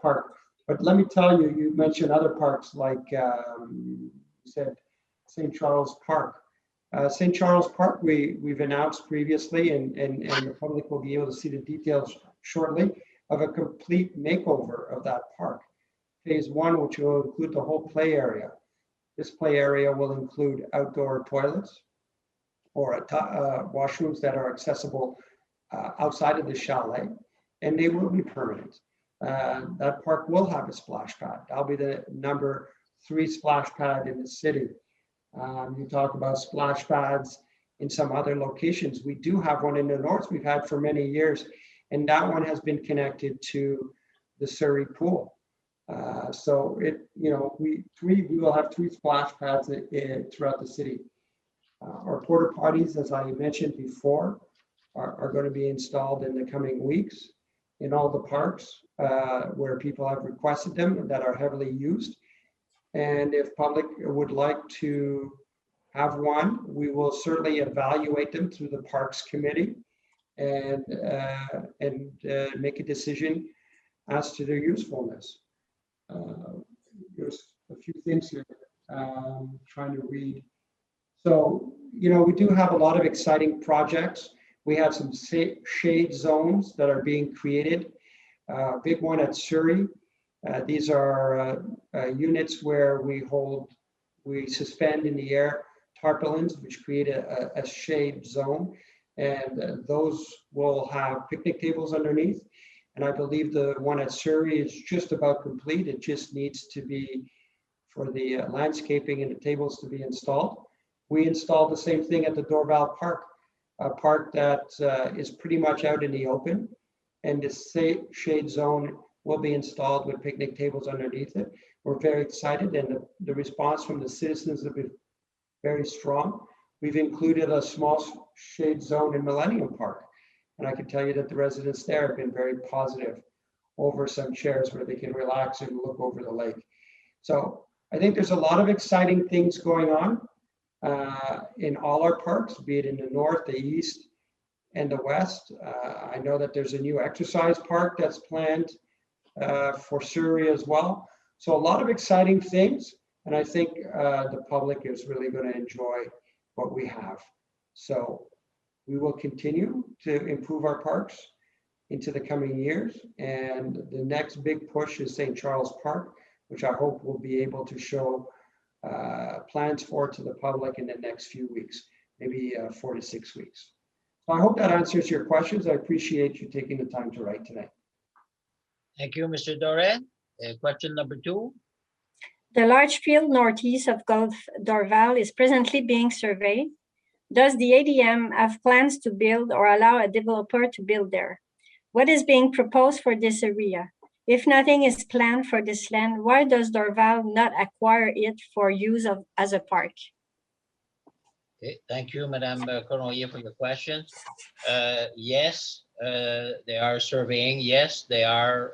Park. But let me tell you, you mentioned other parks like you said, St. Charles Park. St. Charles Park, we've announced previously, and the public will be able to see the details shortly, of a complete makeover of that park. Phase 1, which will include the whole play area. This play area will include outdoor toilets or washrooms that are accessible outside of the chalet, and they will be permanent. That park will have a splash pad. That'll be the number 3 splash pad in the city. You talk about splash pads in some other locations. We do have one in the north we've had for many years, and that one has been connected to the Surrey pool. So we will have 3 splash pads throughout the city. Our porta potties, as I mentioned before, are going to be installed in the coming weeks in all the parks where people have requested them that are heavily used. And if public would like to have one, we will certainly evaluate them through the Parks Committee and make a decision as to their usefulness. There's a few things here trying to read. So, we do have a lot of exciting projects. We have some shade zones that are being created. Big one at Surrey. These are units where we suspend in the air tarpaulins, which create a shade zone. And those will have picnic tables underneath. And I believe the one at Surrey is just about complete. It just needs to be for the landscaping and the tables to be installed. We installed the same thing at the Dorval Park, a park that is pretty much out in the open. And the shade zone will be installed with picnic tables underneath it. We're very excited, and the response from the citizens has been very strong. we've included a small shade zone in Millennium Park. And I can tell you that the residents there have been very positive over some chairs where they can relax and look over the lake. So I think there's a lot of exciting things going on in all our parks, be it in the north, the east, and the west. I know that there's a new exercise park that's planned for Surrey as well. So a lot of exciting things. And I think the public is really going to enjoy what we have. So we will continue to improve our parks into the coming years. And the next big push is St. Charles Park, which I hope we'll be able to show plans for to the public in the next few weeks, maybe 4 to 6 weeks. So I hope that answers your questions. I appreciate you taking the time to write tonight. Thank you, Mr. Doré. Question number 2. The large field northeast of Golf Dorval is presently being surveyed. Does the ADM have plans to build or allow a developer to build there? What is being proposed for this area? If nothing is planned for this land, why does Dorval not acquire it for use as a park? Okay, thank you, Madame Cournoyer, for your question. Yes, they are surveying. Yes, they are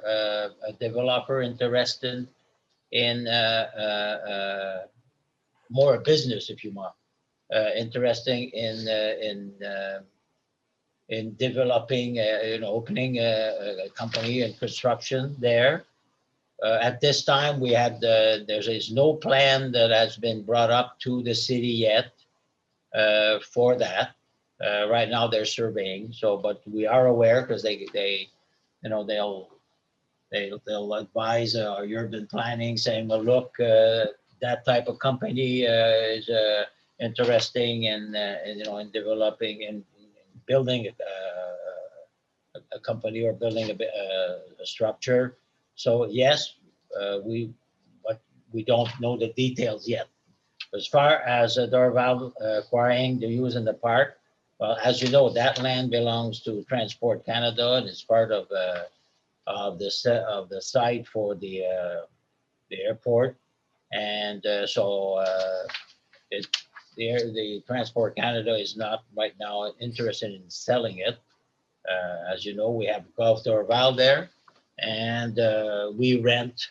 a developer interested in more business, if you want, interesting in developing, opening a company in construction there. At this time, we had there is no plan that has been brought up to the city yet for that. Right now, they're surveying. So, but we are aware because they'll advise our urban planning, saying, well, look, that type of company is interesting in developing and building a company or building a structure. So yes, but we don't know the details yet. As far as Dorval acquiring the use in the park, well, as you know, that land belongs to Transport Canada and is part of the site for the airport, and the Transport Canada is not right now interested in selling it. As you know, we have Golf Dorval there, and we rent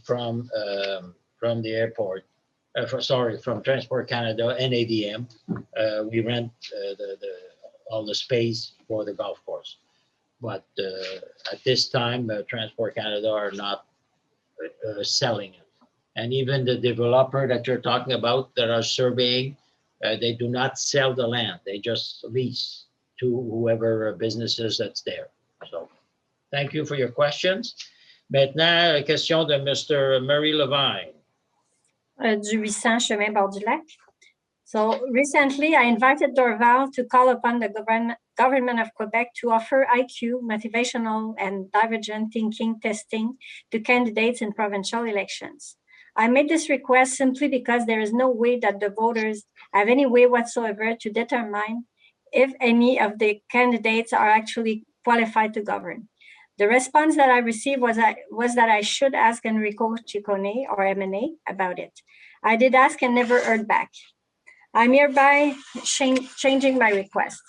from the airport. From Transport Canada and ADM. We rent all the space for the golf course. But at this time, Transport Canada are not selling it. And even the developer that you're talking about that are surveying, they do not sell the land. They just lease to whoever businesses that's there. So thank you for your questions. Maintenant, la question de Mr. Murray Levine. Du 800 Chemin Bord du Lac. So recently, I invited Dorval to call upon the government of Quebec to offer IQ, motivational and divergent thinking testing to candidates in provincial elections. I made this request simply because there is no way that the voters have any way whatsoever to determine if any of the candidates are actually qualified to govern. The response that I received was that I should ask Enrico Ciccone or MNA about it. I did ask and never heard back. I'm hereby changing my request.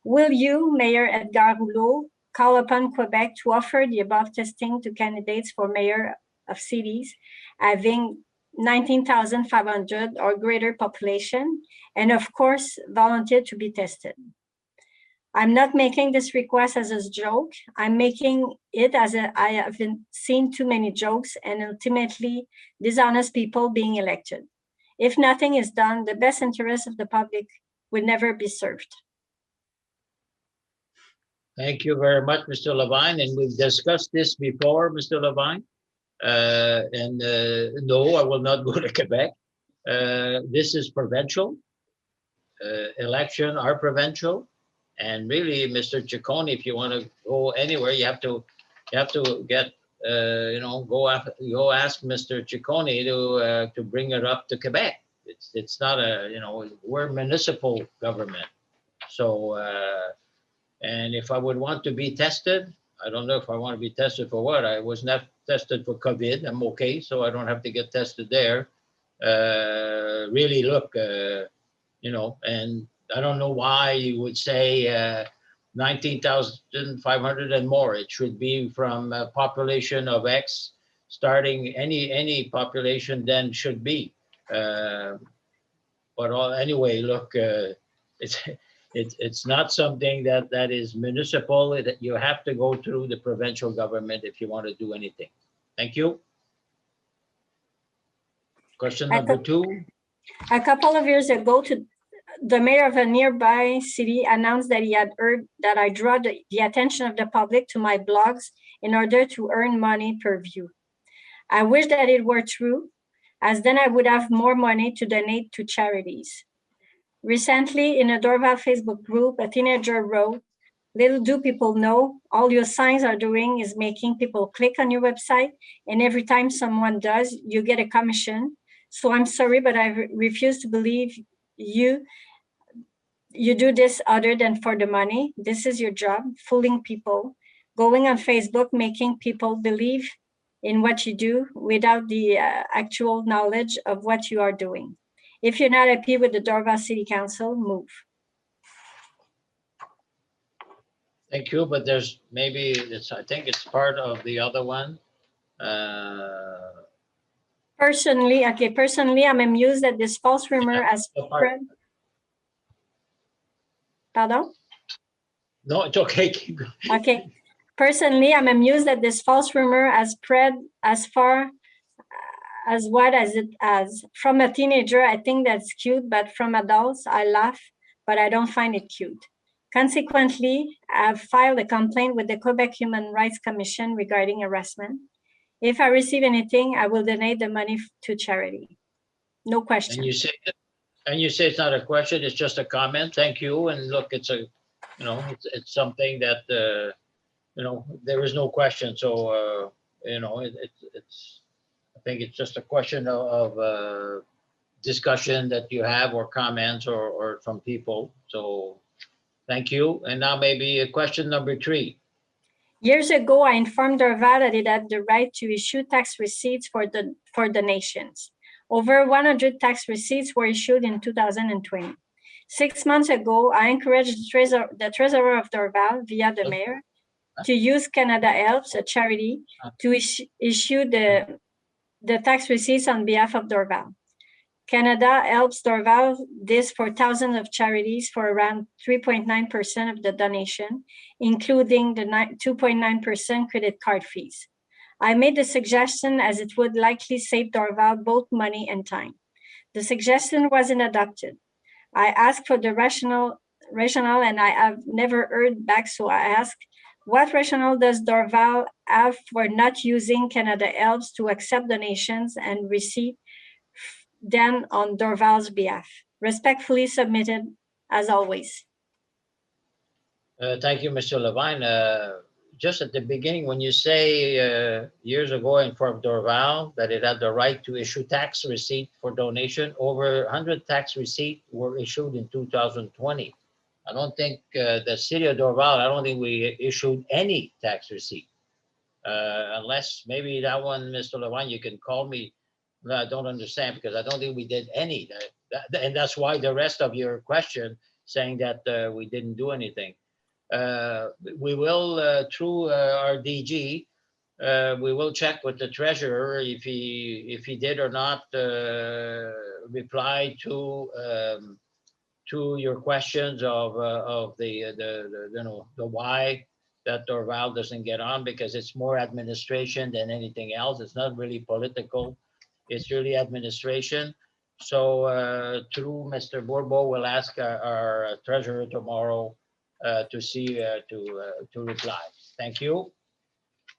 Will you, Mayor Edgar Rouleau, call upon Quebec to offer the above testing to candidates for mayor of cities having 19,500 or greater population, and of course, volunteer to be tested? I'm not making this request as a joke. I'm making it as I have seen too many jokes and ultimately dishonest people being elected. If nothing is done, the best interest of the public would never be served. Thank you very much, Mr. Levine. And we've discussed this before, Mr. Levine. No, I will not go to Quebec. This is provincial. Election are provincial. And really, Mr. Ciccone, if you want to go anywhere, you have to get go ask Mr. Ciccone to bring it up to Quebec. It's not we're municipal government. So and if I would want to be tested, I don't know if I want to be tested for what. I was not tested for COVID. I'm okay, so I don't have to get tested there. really look, you know, and I don't know why you would say 19,500 and more. It should be from a population of X, starting any population then should be. But anyway, look, it's not something that is municipal. That you have to go through the provincial government if you want to do anything. Thank you. Question number 2. A couple of years ago, the mayor of a nearby city announced that he had heard that I draw the attention of the public to my blogs in order to earn money per view. I wish that it were true, as then I would have more money to donate to charities. Recently, in a Dorval Facebook group, a teenager wrote, "Little do people know, all your signs are doing is making people click on your website, and every time someone does, you get a commission. So I'm sorry, but I refuse to believe you do this other than for the money. This is your job, fooling people, going on Facebook, making people believe in what you do without the actual knowledge of what you are doing. If you're not happy with the Dorval City Council, move." Thank you, but there's maybe I think it's part of the other one. Personally, I'm amused at this false rumor as spread. Pardon? No, it's okay. Keep going. Okay. Personally, I'm amused at this false rumor has spread as far as what as it has. From a teenager, I think that's cute, but from adults, I laugh, but I don't find it cute. Consequently, I've filed a complaint with the Quebec Human Rights Commission regarding harassment. If I receive anything, I will donate the money to charity. No question. And you say it's not a question, it's just a comment. Thank you. And look, it's a, you know, it's something that, you know, there is no question. So, you know, it's, I think it's just a question of discussion that you have or comments or from people. So thank you. And now maybe question number 3. Years ago, I informed Dorval that it had the right to issue tax receipts for donations. Over 100 tax receipts were issued in 2020. 6 months ago, I encouraged the treasurer of Dorval, via the mayor, to use Canada Helps, a charity, to issue the tax receipts on behalf of Dorval. Canada Helps Dorval this for thousands of charities for around 3.9% of the donation, including the 2.9% credit card fees. I made the suggestion as it would likely save Dorval both money and time. The suggestion wasn't adopted. I asked for the rationale and I have never heard back, so I asked, what rationale does Dorval have for not using Canada Helps to accept donations and receive them on Dorval's behalf? Respectfully submitted, as always. Thank you, Mr. Levine. Just at the beginning, when you say years ago in informed Dorval that it had the right to issue tax receipt for donation, over 100 tax receipts were issued in 2020. I don't think the city of Dorval, I don't think we issued any tax receipt. Unless maybe that one, Mr. Levine, you can call me. I don't understand because I don't think we did any. And that's why the rest of your question saying that we didn't do anything. We will, through our DG, we will check with the treasurer if he did or not reply to your questions of the you know, the why that Dorval doesn't get on, because it's more administration than anything else. It's not really political. It's really administration. So through Mr. Bourbeau, we'll ask our treasurer tomorrow to see, to reply. Thank you.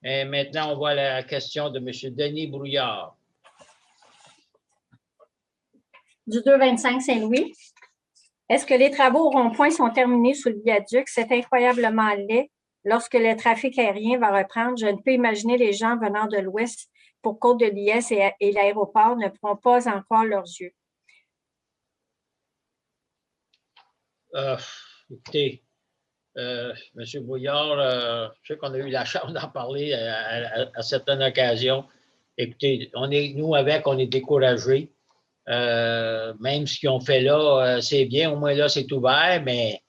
Et maintenant, on voit la question de M. Denis Brouillard. Du 225 Saint-Louis. Est-ce que les travaux au rond-point sont terminés sous le viaduc? C'est incroyablement laid. Lorsque le trafic aérien va reprendre, je ne peux imaginer les gens venant de l'ouest pour Côte-de-Liesse et l'aéroport ne pourront pas en croire leurs yeux. Écoutez, M. Brouillard, je sais qu'on a eu la chance d'en parler à certaines occasions. Écoutez, nous, on est découragés. Même ce qu'ils ont fait là, c'est bien, au moins là, c'est ouvert, mais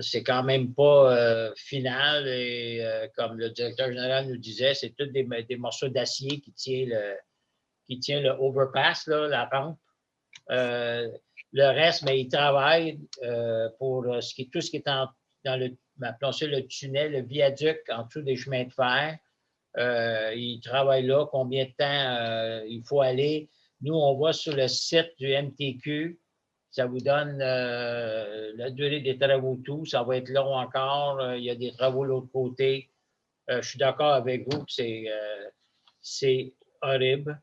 c'est quand même pas final. Et comme le directeur général nous disait, c'est tous des morceaux d'acier qui tient le overpass, là, la rampe. Le reste, mais ils travaillent pour tout ce qui est dans le tunnel, le viaduc en dessous des chemins de fer. Ils travaillent là. Combien de temps il faut aller? Nous, on voit sur le site du MTQ, ça vous donne la durée des travaux, tout. Ça va être long encore. Il y a des travaux de l'autre côté. Je suis d'accord avec vous que c'est horrible.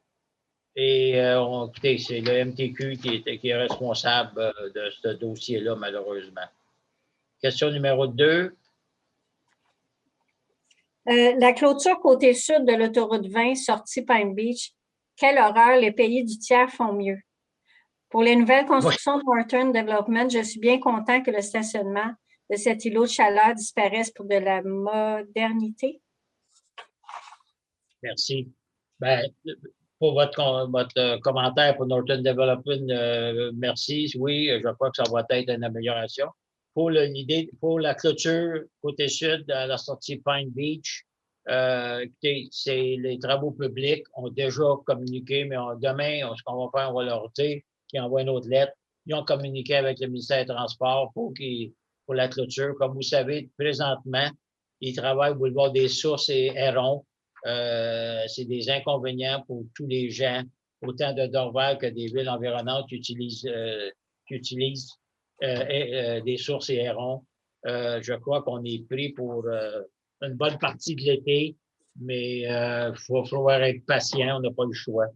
Et écoutez, c'est le MTQ qui est responsable de ce dossier-là, malheureusement. Question numéro 2. La clôture côté sud de l'autoroute 20, sortie Pine Beach, quelle horreur, les pays du tiers font mieux. Pour les nouvelles constructions de Northern Development, je suis bien content que le stationnement de cet îlot de chaleur disparaisse pour de la modernité. Merci. Ben, pour votre commentaire pour Northern Development, merci. Oui, je crois que ça va être une amélioration. Pour la clôture côté sud à la sortie Pine Beach, écoutez, les travaux publics ont déjà communiqué, mais demain, ce qu'on va faire, on va leur dire qu'ils envoient une autre lettre. Ils ont communiqué avec le ministère des Transports pour la clôture. Comme vous savez, présentement, ils travaillent au boulevard des Sources et Héron. C'est des inconvénients pour tous les gens, autant de Dorval que des villes environnantes qui utilisent des Sources et Héron. Je crois qu'on est pris pour une bonne partie de l'été, mais il faut falloir être patient, on n'a pas le choix.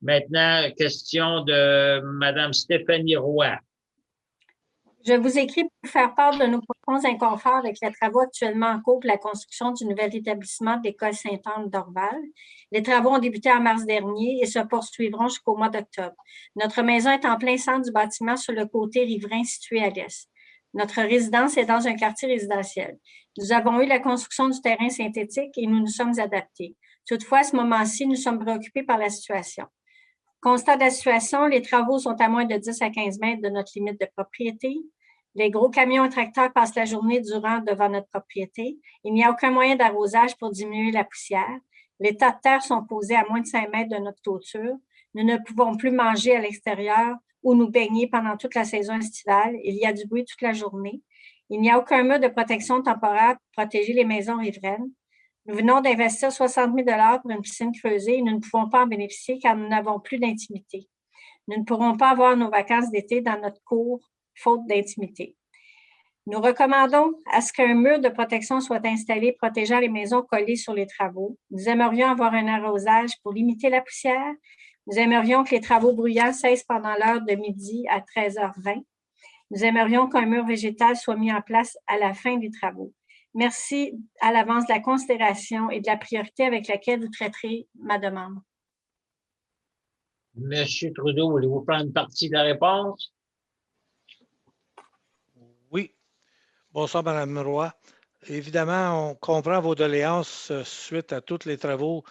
Maintenant, question de Mme Stéphanie Roy. Je vous écris pour faire part de nos profonds inconforts avec les travaux actuellement en cours pour la construction du nouvel établissement de l'École Sainte-Anne d'Orval. Les travaux ont débuté en mars dernier et se poursuivront jusqu'au mois d'octobre. Notre maison est en plein centre du bâtiment sur le côté riverain situé à l'est. Notre résidence est dans un quartier résidentiel. Nous avons eu la construction du terrain synthétique et nous nous sommes adaptés. Toutefois, à ce moment-ci, nous sommes préoccupés par la situation. Constat de la situation, les travaux sont à moins de 10 à 15 mètres de notre limite de propriété. Les gros camions et tracteurs passent la journée durant devant notre propriété. Il n'y a aucun moyen d'arrosage pour diminuer la poussière. Les tas de terre sont posés à moins de 5 mètres de notre clôture. Nous ne pouvons plus manger à l'extérieur ou nous baigner pendant toute la saison estivale. Il y a du bruit toute la journée. Il n'y a aucun mur de protection temporaire pour protéger les maisons riveraines. Nous venons d'investir 60 000 $ pour une piscine creusée et nous ne pouvons pas en bénéficier car nous n'avons plus d'intimité. Nous ne pourrons pas avoir nos vacances d'été dans notre cour, faute d'intimité. Nous recommandons à ce qu'un mur de protection soit installé protégeant les maisons collées sur les travaux. Nous aimerions avoir un arrosage pour limiter la poussière. Nous aimerions que les travaux bruyants cessent pendant l'heure de midi à 13h20. Nous aimerions qu'un mur végétal soit mis en place à la fin des travaux. Merci à l'avance de la considération et de la priorité avec laquelle vous traiterez ma demande. Monsieur Trudeau, voulez-vous prendre une partie de la réponse? Oui. Bonsoir, Mme Roy. Évidemment, on comprend vos doléances suite à tous les travaux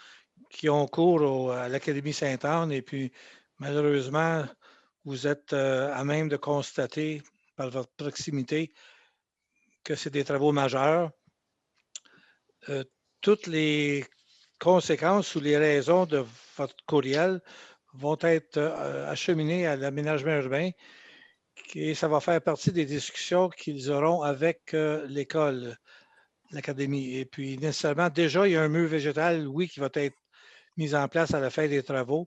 qui ont cours à l'Académie Sainte-Anne et puis, malheureusement, vous êtes à même de constater par votre proximité que c'est des travaux majeurs. Toutes les conséquences ou les raisons de votre courriel vont être acheminées à l'aménagement urbain et ça va faire partie des discussions qu'ils auront avec l'école, l'académie. Et puis, nécessairement, déjà, il y a un mur végétal, oui, qui va être mis en place à la fin des travaux.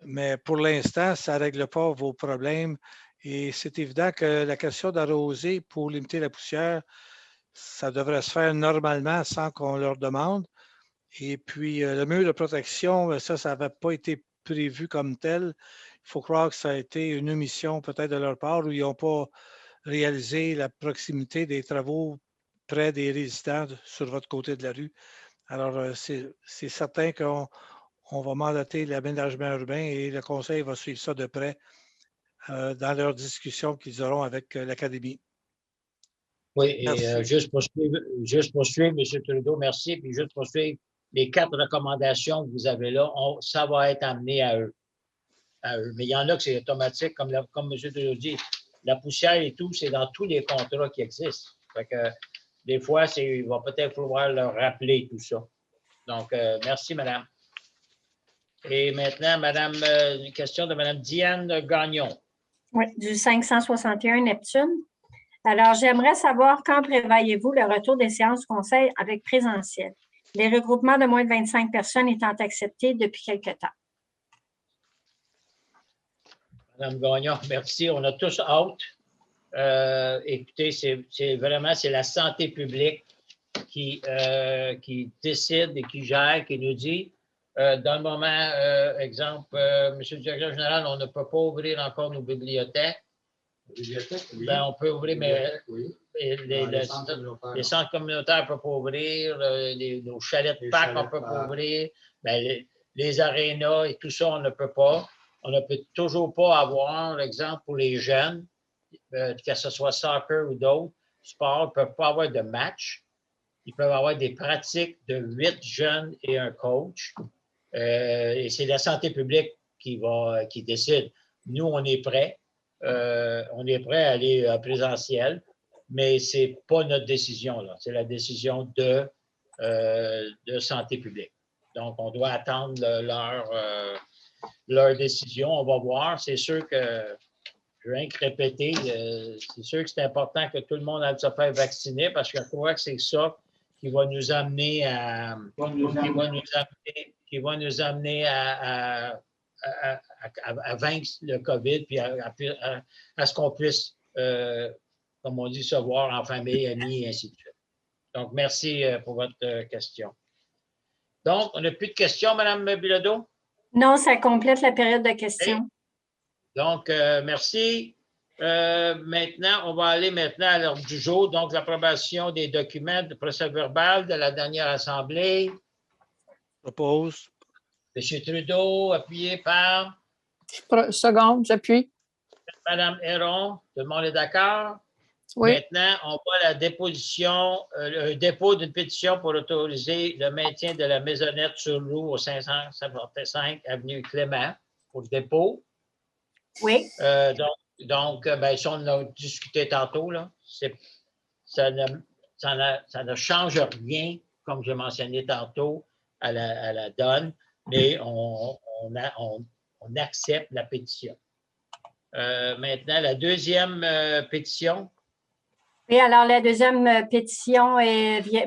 Mais pour l'instant, ça ne règle pas vos problèmes. Et c'est évident que la question d'arroser pour limiter la poussière, ça devrait se faire normalement sans qu'on leur demande. Et puis, le mur de protection, ça n'avait pas été prévu comme tel. Il faut croire que ça a été une omission peut-être de leur part où ils n'ont pas réalisé la proximité des travaux près des résidents sur votre côté de la rue. Alors, c'est certain qu'on va mandater l'aménagement urbain et le conseil va suivre ça de près dans leurs discussions qu'ils auront avec l'Académie. Oui, et juste pour suivre, M. Trudeau, merci. Puis juste pour suivre, les 4 recommandations que vous avez là, ça va être amené à eux. Mais il y en a que c'est automatique, comme M. Trudeau dit. La poussière et tout, c'est dans tous les contrats qui existent. Fait que, des fois, il va peut-être falloir leur rappeler tout ça. Donc, merci, madame. Et maintenant, madame, une question de madame Diane Gagnon. Oui, du 561 Neptune. Alors, j'aimerais savoir quand prévoyez-vous le retour des séances du conseil avec présentiel? Les regroupements de moins de 25 personnes étant acceptés depuis quelque temps. Madame Gagnon, merci. On a tous hâte. Écoutez, c'est vraiment la santé publique qui décide et qui gère, qui nous dit, dans le moment, exemple, Monsieur le directeur général, on ne peut pas ouvrir encore nos bibliothèques. Oui. Ben, on peut ouvrir, mais Oui. les centres communautaires ne peuvent pas ouvrir, nos chalets de Pâques, on ne peut pas ouvrir, ben, les arénas et tout ça, on ne peut pas. On ne peut toujours pas avoir, par exemple, pour les jeunes, que ce soit soccer ou d'autres sports, ils ne peuvent pas avoir de match. Ils peuvent avoir des pratiques de 8 jeunes et un coach. Et c'est la santé publique qui décide. Nous, on est prêts. On est prêt à aller à présentiel, mais ce n'est pas notre décision, là. C'est la décision de santé publique. Donc, on doit attendre leur décision. On va voir. C'est sûr que, je veux rien que répéter, c'est sûr que c'est important que tout le monde aille se faire vacciner parce que je crois que c'est ça qui va nous amener à vaincre le COVID puis à ce qu'on puisse, comme on dit, se voir en famille, amis, et ainsi de suite. Donc, merci pour votre question. Donc, on n'a plus de questions, Mme Bilodeau? Non, ça complète la période de questions. Okay. Donc, merci. Maintenant, on va aller maintenant à l'ordre du jour. Donc, l'approbation des documents de procès-verbal de la dernière assemblée. Propose. M. Trudeau, appuyé par? Seconde, j'appuie. Mme Héron, tout le monde est d'accord? Oui. Maintenant, on voit la déposition, le dépôt d'une pétition pour autoriser le maintien de la maisonnette sur roue au 555 avenue Clément pour le dépôt. Oui. Donc, ben, ça, on a discuté tantôt, là. Ça ne change rien, comme je mentionnais tantôt, à la donne, mais on accepte la pétition. Maintenant, la deuxième pétition. Oui, alors la deuxième pétition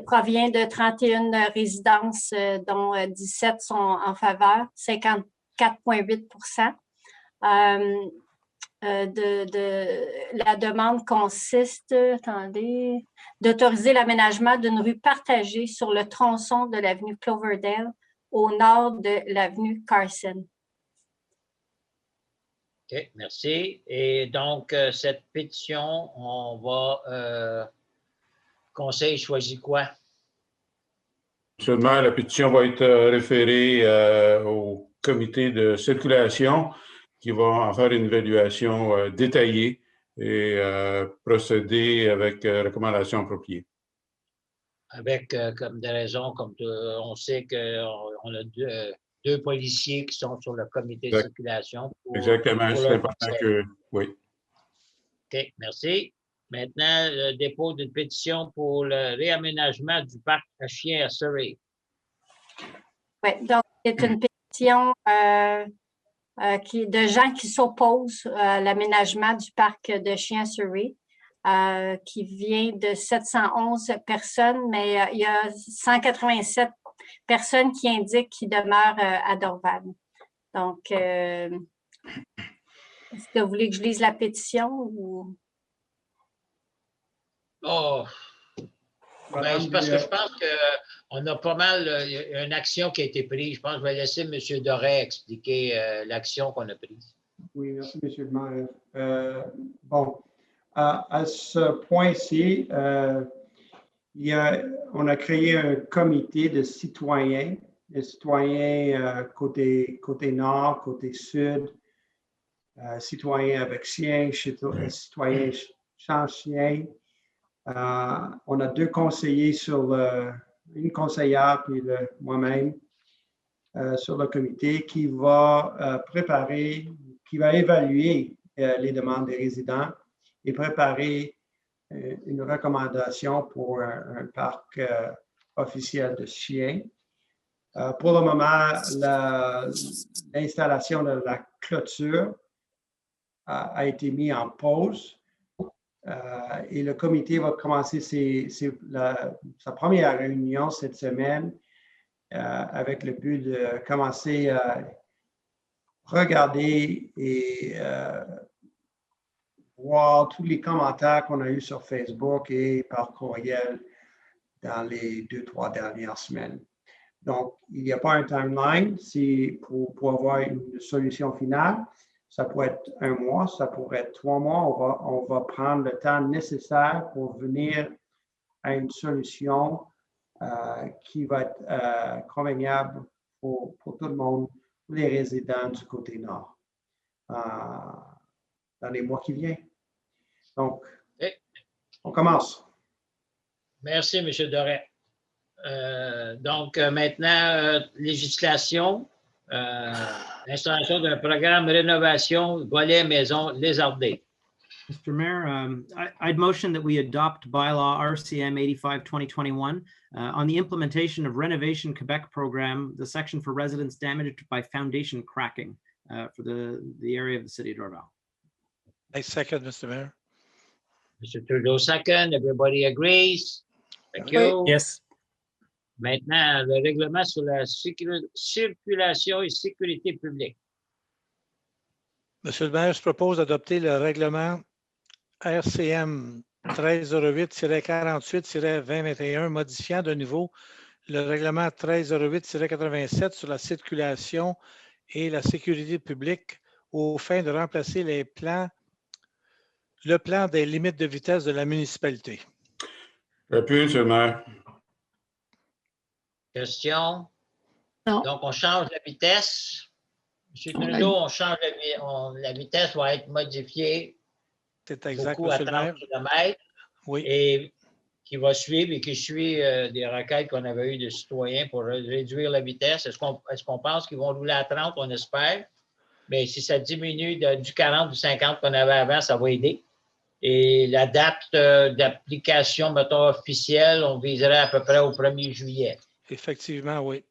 provient de 31 résidences, dont 17 sont en faveur, 54,8 la demande consiste, d'autoriser l'aménagement d'une rue partagée sur le tronçon de l'avenue Cloverdale au nord de l'avenue Carson. OK, merci. Et donc, cette pétition, on va... conseil choisit quoi? Seulement, la pétition va être référée au comité de circulation qui va en faire une évaluation détaillée et procéder avec recommandations appropriées. Avec comme des raisons, comme on sait qu'on a deux policiers qui sont sur le comité de circulation. Exactement, c'est important que... Oui. OK, merci. Maintenant, le dépôt d'une pétition pour le réaménagement du parc à chiens à Surrey. Oui, donc c'est une pétition de gens qui s'opposent à l'aménagement du parc de chiens à Surrey, qui vient de 711 personnes, mais il y a 187 personnes qui indiquent qu'ils demeurent à Dorval. Donc, est-ce que vous voulez que je lise la pétition ou... Oh! Ben, c'est parce que je pense qu'on a pas mal, il y a une action qui a été prise. Je pense que je vais laisser M. Doré expliquer l'action qu'on a prise. Oui, merci, M. le maire. Bon, à ce point-ci, on a créé un comité de citoyens, côté nord, côté sud, citoyens avec chiens, citoyens sans chiens. On a deux conseillers une conseillère puis moi-même. sur le comité qui va préparer, qui va évaluer les demandes des résidents et préparer une recommandation pour un parc officiel de chiens. Pour le moment, l'installation de la clôture a été mise en pause et le comité va commencer sa première réunion cette semaine avec le but de commencer à regarder et voir tous les commentaires qu'on a eus sur Facebook et par courriel dans les 2-3 dernières semaines. Donc, il n'y a pas un timeline pour avoir une solution finale. Ça pourrait être 1 mois, ça pourrait être 3 mois. On va prendre le temps nécessaire pour venir à une solution qui va être convenable pour tout le monde, les résidents du côté nord, dans les mois qui viennent. Donc, on commence. Merci, M. Doré. Donc, maintenant, législation, installation d'un programme de rénovation volet maison lézardée. Mr. Mayor, I'd motion that we adopt bylaw RCM 85-2021 on the implementation of Renovation Quebec program, the section for residents damaged by foundation cracking for the area of the city of Dorval. I second, Mr. Mayor. Mr. Trudeau, second. Everybody agrees? Thank you. Yes. Maintenant, le règlement sur la circulation et sécurité publique. Monsieur le maire, je propose d'adopter le règlement RCM 1308-48-2021 modifiant de nouveau le règlement 1308-87 sur la circulation et la sécurité publique aux fins de remplacer le plan des limites de vitesse de la municipalité. J'appuie, M. le maire. Question? Non. Donc, on change la vitesse. M. Trudeau, on change la vitesse va être modifiée C'est exact, beaucoup à Monsieur le 30 maire. km Oui, et qui va suivre et qui suit des requêtes qu'on avait eues de citoyens pour réduire la vitesse. Est-ce qu'on pense qu'ils vont rouler à 30? On espère. Mais si ça diminue du 40 ou 50 qu'on avait avant, ça va aider. Et la date d'application, mettons, officielle, on viserait à peu près au 1er juillet. effectivement, oui.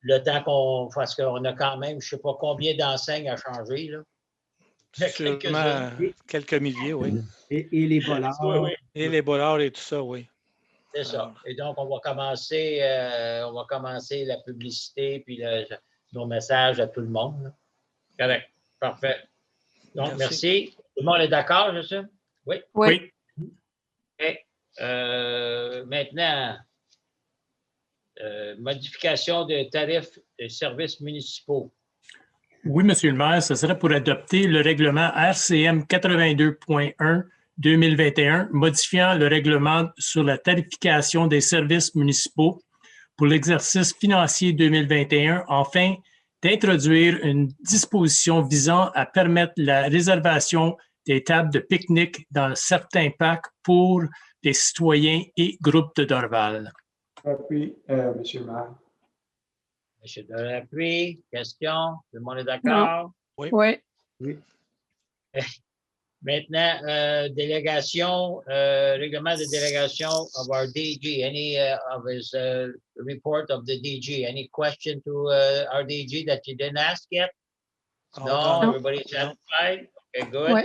Le temps parce qu'on a quand même, je ne sais pas combien d'enseignes à changer, là. Sûrement quelques milliers, oui. Et les bollards. Oui, oui. Et les bollards et tout ça, oui. C'est ça. Et donc, on va commencer la publicité puis nos messages à tout le monde, là. Correct. Parfait. Donc, merci. Tout le monde est d'accord, je sais? Oui. Oui. OK. Maintenant, modification des tarifs des services municipaux. Oui, Monsieur le maire, ce serait pour adopter le règlement RCM 82.1-2021, modifiant le règlement sur la tarification des services municipaux pour l'exercice financier 2021, afin d'introduire une disposition visant à permettre la réservation des tables de pique-nique dans certains parcs pour les citoyens et groupes de Dorval. Puis, Monsieur le maire. M. Delappuy, question? Tout le monde est d'accord? Oui. Maintenant, délégation, règlement de délégation of our DG. Any of his report of the DG? Any question to our DG that you didn't ask yet? No, everybody satisfied? Okay, good. Oui.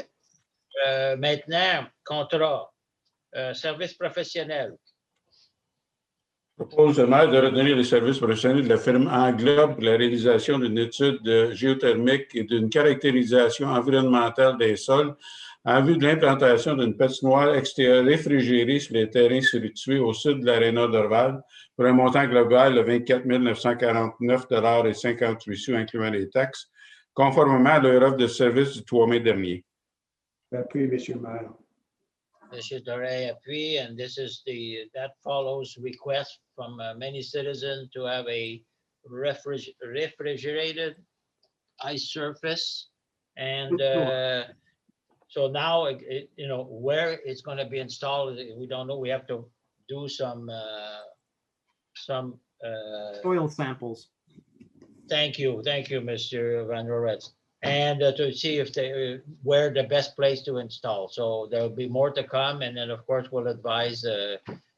Maintenant, contrat, service professionnel. Je propose au maire de retenir les services professionnels de la firme Englobe pour la réalisation d'une étude géothermique et d'une caractérisation environnementale des sols en vue de l'implantation d'une patinoire extérieure réfrigérée sur les terrains situés au sud de l'Aréna Dorval pour un montant global de 24 949,58 $, incluant les taxes, conformément à leur offre de service du 3 mai dernier. J'appuie, Monsieur le maire. M. Doré appuie, and that follows request from many citizens to have a refrigerated ice surface. And so now, where it's going to be installed, we don't know. We have to do some Soil samples. Thank you, Mr. Van Roretz. And to see if they, where the best place to install. So there'll be more to come. And then, of course, we'll advise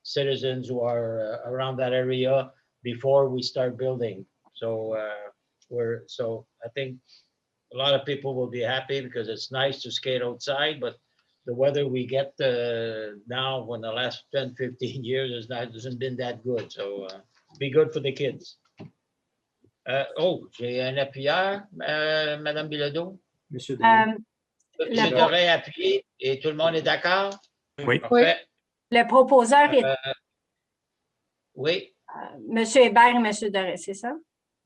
citizens who are around that area before we start building. So I think a lot of people will be happy because it's nice to skate outside, but the weather we get now in the last 10, 15 years hasn't been that good. So be good for the kids. J'ai un appuyeur, Madame Bilodeau. Monsieur Doré. Monsieur Doré appuyé et tout le monde est d'accord? Oui. Parfait. Le proposeur est Oui, Monsieur Hébert et Monsieur Doré, c'est ça?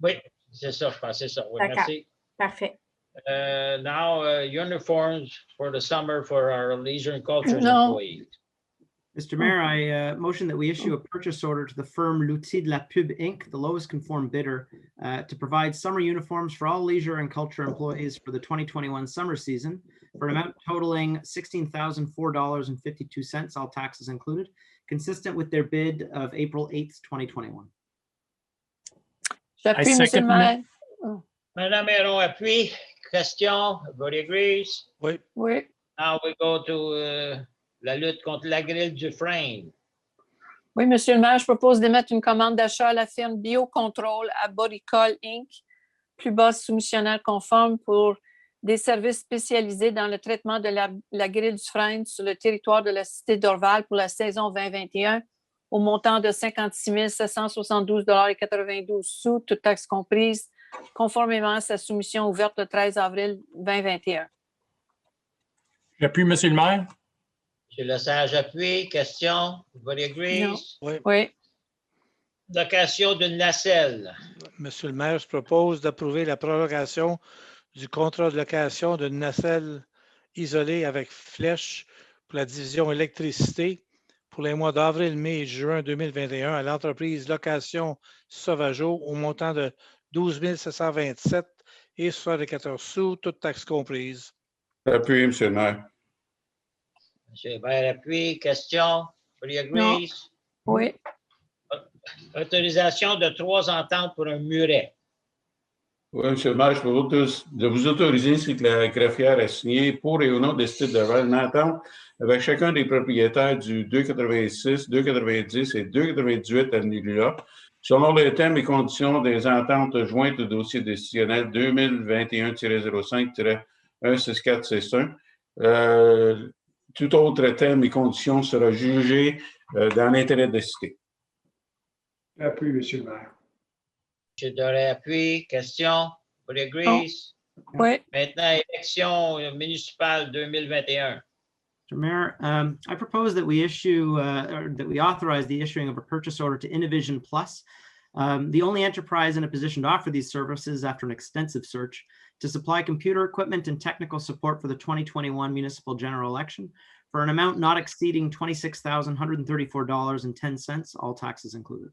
oui, c'est ça, je pense, c'est ça. Oui, D'accord. merci. Parfait. Now, uniforms for the summer for our leisure and culture No. employees. Mr. Mayor, I motion that we issue a purchase order to the firm L'Outil de la Pub, Inc., the lowest conformed bidder, to provide summer uniforms for all leisure and culture employees for the 2021 summer season for an amount totaling $16,004.52, all taxes included, consistent with their bid of April 8th, 2021. J'appuie, I Monsieur le second maire. Madame Héron appuie. Question? Everybody agrees? Oui. Oui. Now we go to la lutte contre la grille du frein. Oui, Monsieur le maire, je propose d'émettre une commande d'achat à la firme Biocontrol à Bodycol Inc., plus basse soumissionnaire conforme pour des services spécialisés dans le traitement de la grille du frein sur le territoire de la cité d'Orval pour la saison 2021 au montant de 56 772,92 $, toutes taxes comprises, conformément à sa soumission ouverte le 13 avril 2021. J'appuie, Monsieur le maire. Monsieur Lesage appuie. Question? Everybody agrees? Oui. Location d'une nacelle. Monsieur le maire, je propose d'approuver la prolongation du contrat de location d'une nacelle isolée avec flèche pour la division électricité pour les mois d'avril, mai et juin 2021 à l'entreprise Location Sauvageau au montant de 12 727,74 $, toutes taxes comprises. Appuyé, Monsieur le maire. Monsieur Hébert appuie. Question? Everybody agrees? Oui. Autorisation de 3 ententes pour un muret. Oui, Monsieur le maire, je propose de vous autoriser, ainsi que la greffière a signé pour et au nom des cités de Val, une entente avec chacun des propriétaires du 286, 290 et 298 avenue Lula, selon les thèmes et conditions des ententes jointes au dossier décisionnel 2021-05-16461. Tout autre thème et condition sera jugé dans l'intérêt des cités. Appui, Monsieur le maire. Monsieur Doré appuie. Question? Everybody agrees? Oui. Maintenant, élection municipale 2021. Mr. Mayor, I propose that we authorize the issuing of a purchase order to Innovision Plus, the only enterprise in a position to offer these services after an extensive search, to supply computer equipment and technical support for the 2021 municipal general election for an amount not exceeding $26,134.10, all taxes included.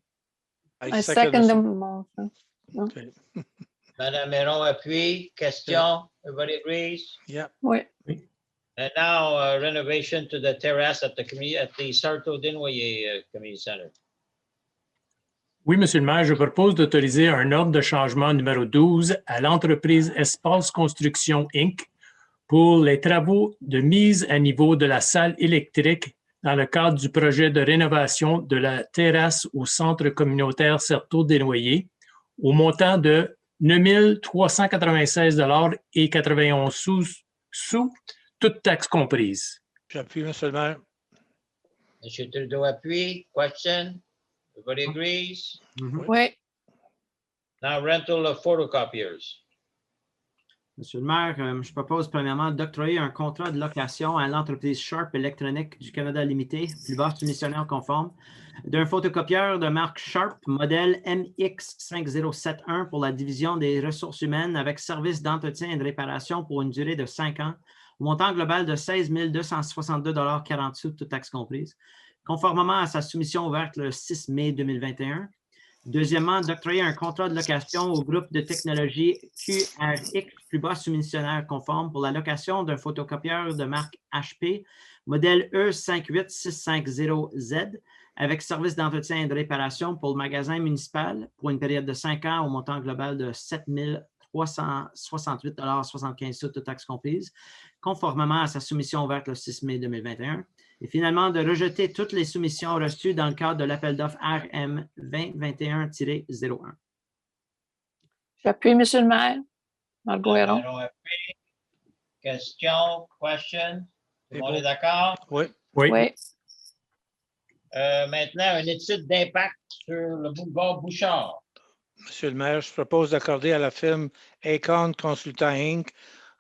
I second the motion. Okay. Madame Héron appuie. Question? Everybody agrees? Yeah. Oui. And now renovation to the terrace at the Sarto Desnoyers Community Center. Oui, Monsieur le maire, je propose d'autoriser un ordre de changement numéro 12 à l'entreprise Espace Construction Inc. pour les travaux de mise à niveau de la salle électrique dans le cadre du projet de rénovation de la terrasse au centre communautaire Certeau-Desnoyers au montant de 9 396,91 $, toutes taxes comprises. J'appuie, Monsieur le maire. Monsieur Trudeau appuie. Question? Everybody agrees? Oui. Now rental of photocopiers. Monsieur le maire, je propose premièrement d'octroyer un contrat de location à l'entreprise Sharp Electronic du Canada Limité, plus basse soumissionnaire conforme, d'un photocopieur de marque Sharp, modèle MX5071 pour la division des ressources humaines avec service d'entretien et de réparation pour une durée de 5 ans, au montant global de 16 262,40 $, toutes taxes comprises, conformément à sa soumission ouverte le 6 mai 2021. Deuxièmement, d'octroyer un contrat de location au groupe de technologie QRX, plus bas soumissionnaire conforme, pour la location d'un photocopieur de marque HP, modèle E58650Z, avec service d'entretien et de réparation pour le magasin municipal pour une période de 5 ans au montant global de 7 368,75 toutes taxes comprises, conformément à sa soumission ouverte le 6 mai 2021. Et finalement, de rejeter toutes les soumissions reçues dans le cadre de l'appel d'offres RM 2021-01. J'appuie, M. le maire. Margot Héron. Question, question? Tout le C'est monde bon. est d'accord? Oui. Oui. Oui. Maintenant, une étude d'impact sur le boulevard Bouchard. Monsieur le maire, je propose d'accorder à la firme Aecon Consultant Inc.,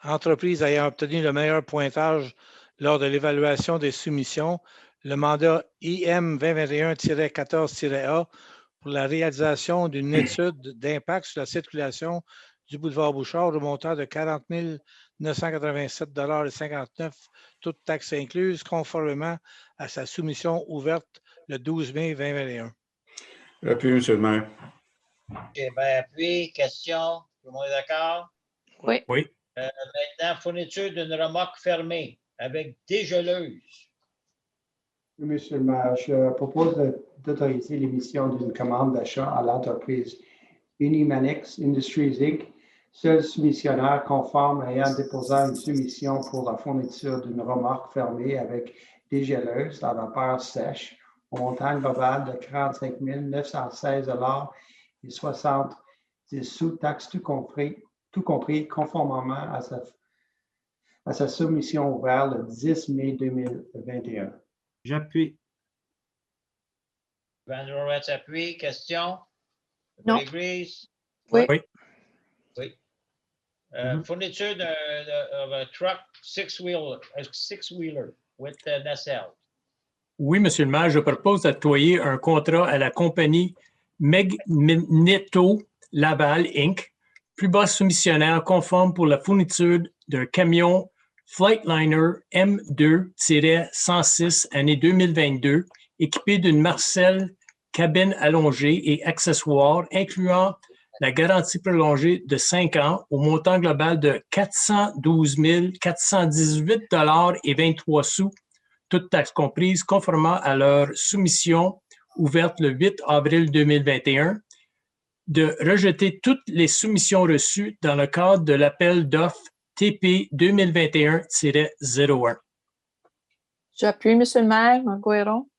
entreprise ayant obtenu le meilleur pointage lors de l'évaluation des soumissions, le mandat IM 2021-14-A pour la réalisation d'une étude d'impact sur la circulation du boulevard Bouchard au montant de 40 987,59 $, toutes taxes incluses, conformément à sa soumission ouverte le 12 mai 2021. Appui, M. le maire. Eh bien, appui, question? Tout le monde est d'accord? Oui. Oui. Maintenant, fourniture d'une remorque fermée avec dégeleuse. Monsieur le maire, je propose d'autoriser l'émission d'une commande d'achat à l'entreprise Unimanix Industries Inc., seul soumissionnaire conforme ayant déposé une soumission pour la fourniture d'une remorque fermée avec dégeleuse à vapeur sèche au montant global de 45 916,70 $, taxes tout compris, conformément à sa soumission ouverte le 10 mai 2021. J'appuie. Van Roetz appuie. Question? Non. Everybody agrees? Oui. Oui. Oui. Mhm. Fourniture d'un truck six-wheeler with nacelle. Oui, Monsieur le maire, je propose d'octroyer un contrat à la compagnie Magneto Laval Inc., plus bas soumissionnaire conforme pour la fourniture d'un camion Flightliner M2-106 année 2022, équipé d'une Marcel cabine allongée et accessoires, incluant la garantie prolongée de 5 ans au montant global de 412 418,23 $, toutes taxes comprises, conformément à leur soumission ouverte le 8 avril 2021, de rejeter toutes les soumissions reçues dans le cadre de l'appel d'offres TP 2021-01. J'appuie, M. le maire. Margot Héron.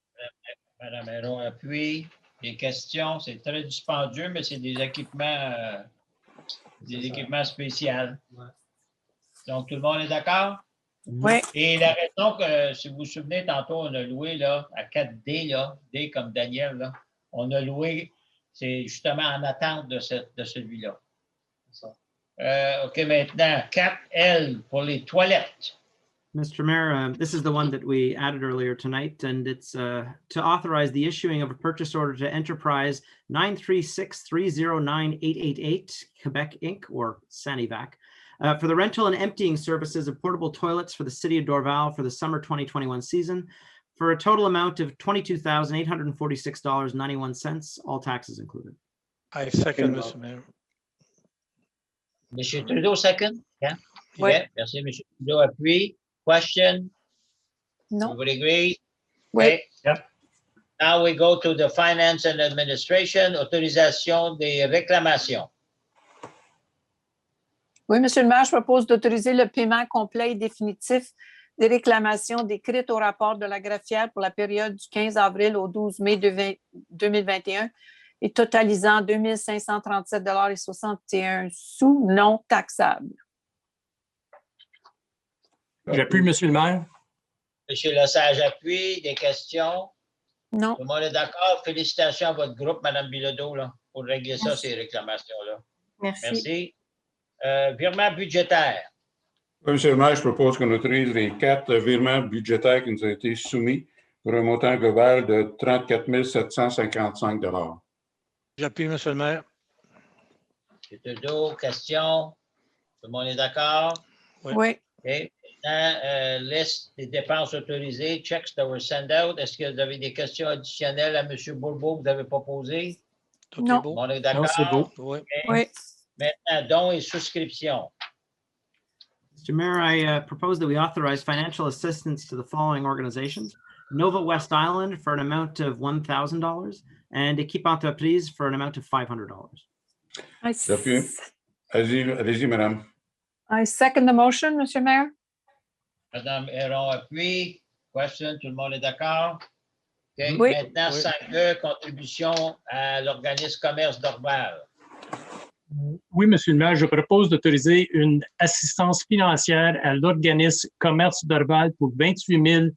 Madame Héron appuie. Des questions, c'est très dispendieux, mais c'est des équipements spéciaux. Ouais. Donc, tout le monde est d'accord? Oui. Et la raison que, si vous vous souvenez, tantôt, on a loué là, à 4D, là, D comme Daniel, là, on a loué, c'est justement en attente de celui-là. OK, maintenant, 4L pour les toilettes. Mr. Mayor, this is the one that we added earlier tonight, and it's to authorize the issuing of a purchase order to Enterprise 936309888, Quebec Inc., or Sanivac, for the rental and emptying services of portable toilets for the city of Dorval for the summer 2021 season, for a total amount of $22,846.91, all taxes included. I second, Mr. Mayor. Monsieur Trudeau, second? Yeah? Oui. Yeah, merci, Monsieur Trudeau appuie. Question? Non. Everybody agree? Oui. Okay. Yep. Now we go to the Finance and Administration, autorisation des réclamations. Oui, M. le maire, je propose d'autoriser le paiement complet et définitif des réclamations décrites au rapport de la greffière pour la période du 15 avril au 12 mai 2021 et totalisant 2 537,61 $ non taxables. J'appuie, Monsieur le maire. Monsieur Lesage appuie. Des questions? Non. Tout le monde est d'accord? Félicitations à votre groupe, Mme Bilodeau, là, pour régler ça, Merci. ces réclamations-là. Merci. Merci. Virement budgétaire. Oui, Monsieur le maire, je propose qu'on autorise les 4 virements budgétaires qui nous ont été soumis pour un montant global de 34 755 $. J'appuie, Monsieur le maire. M. Trudeau, question? Tout le monde est d'accord? Oui. OK. Maintenant, liste des dépenses autorisées, checks that were sent out. Est-ce que vous avez des questions additionnelles à M. Bourbeau que vous n'avez pas posées? Tout Non. est beau. Tout le monde est Non, d'accord? c'est beau. Oui. Oui. Maintenant, dons et souscriptions. Mr. Mayor, I propose that we authorize financial assistance to the following organizations. Nova West Island for an amount of $1,000, and Équipe Entreprise for an amount of $500. J'appuie. Allez-y, madame. I second the motion, Monsieur Mayor. Madame Héron appuie. Question, tout le monde est d'accord? OK. Oui. Maintenant, Oui. 5E, contribution à l'organisme Commerce Dorval. Oui, Monsieur le maire, je propose d'autoriser une assistance financière à l'organisme Commerce Dorval pour 28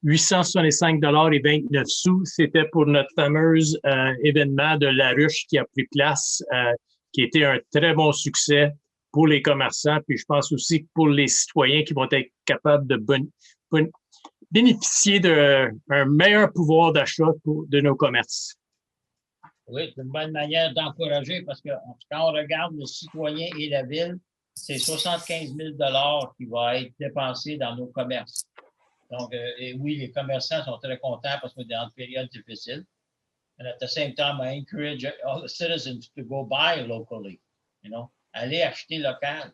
865,29 $. C'était pour notre fameuse événement de la ruche qui a pris place, qui était un très bon succès pour les commerçants, puis je pense aussi que pour les citoyens qui vont être capables de bénéficier d'un meilleur pouvoir d'achat de nos commerces. Oui, c'est une bonne manière d'encourager parce que quand on regarde le citoyen et la ville, c'est 75 000 $ qui va être dépensé dans nos commerces. Donc, et oui, les commerçants sont très contents parce qu'on est dans une période difficile. And at the same time, I encourage all the citizens to go buy locally, you know, aller acheter local,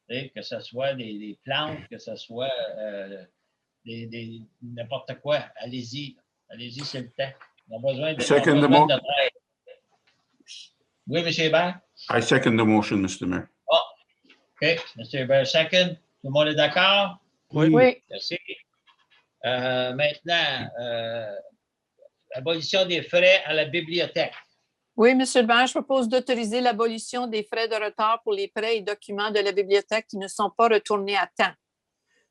que ce soit des plantes, que ce soit n'importe quoi. Allez-y, allez-y, c'est le temps. On a besoin de notre aide. Oui, M. Hébert? I second the motion, Mr. Mayor. Oh, OK. M. Hébert, second. Tout le monde est d'accord? Oui. Oui. Merci. Maintenant, abolition des frais à la bibliothèque. Oui, Monsieur le maire, je propose d'autoriser l'abolition des frais de retard pour les prêts et documents de la bibliothèque qui ne sont pas retournés à temps.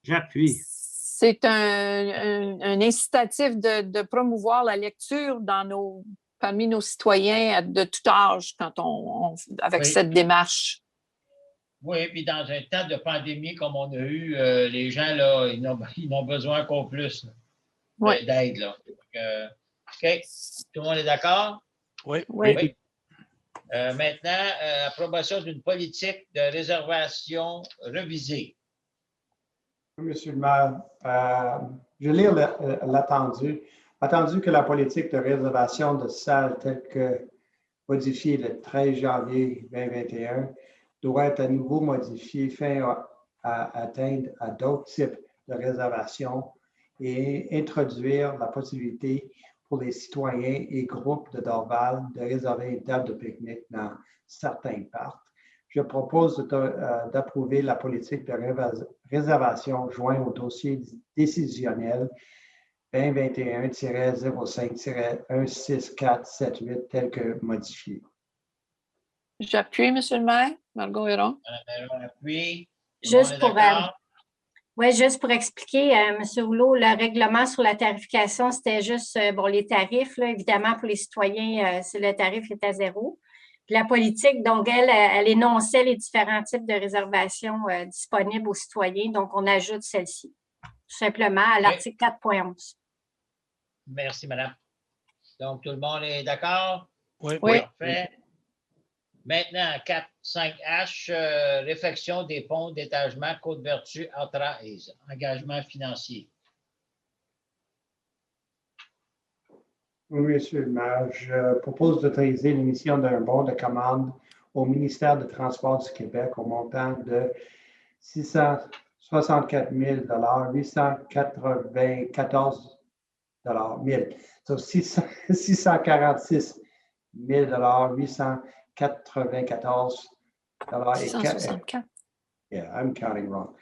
J'appuie. C'est un incitatif de promouvoir la lecture parmi nos citoyens de tout âge avec Oui. cette démarche. Oui, puis dans un temps de pandémie comme on a eu, les gens, là, ils n'ont besoin encore plus Oui. d'aide. Là. Donc, OK. Tout le monde est d'accord? Oui. Oui. Maintenant, approbation d'une politique de réservation revisée. Monsieur le maire, je lis l'attendu. Attendu que la politique de réservation de salles telle que modifiée le 13 janvier 2021 doit être à nouveau modifiée afin d'atteindre à d'autres types de réservations et introduire la possibilité pour les citoyens et groupes de Dorval de réserver une table de pique-nique dans certains parcs. Je propose d'approuver la politique de réservation jointe au dossier décisionnel 2021-05-16478 tel que modifié. J'appuie, Monsieur le maire. Margot Héron. Madame appuie. Juste pour expliquer, M. Rouleau, le règlement sur la tarification, c'était juste les tarifs. Là, évidemment, pour les citoyens, le tarif est à 0. Puis la politique, donc, elle énonçait les différents types de réservations disponibles aux citoyens. Donc, on ajoute celle-ci, tout simplement, à l'article 4.11. Merci, madame. Donc, tout le monde est d'accord? Oui. Oui. Parfait. Maintenant, 4.5H, réfection des ponts d'étagement Côte-Vertu, Entraise, engagement financier. Oui, Monsieur le maire, je propose d'autoriser l'émission d'un bon de commande au ministère des Transports du Québec au montant de 664 894 000. So 646 894 664. Yeah, I'm counting wrong.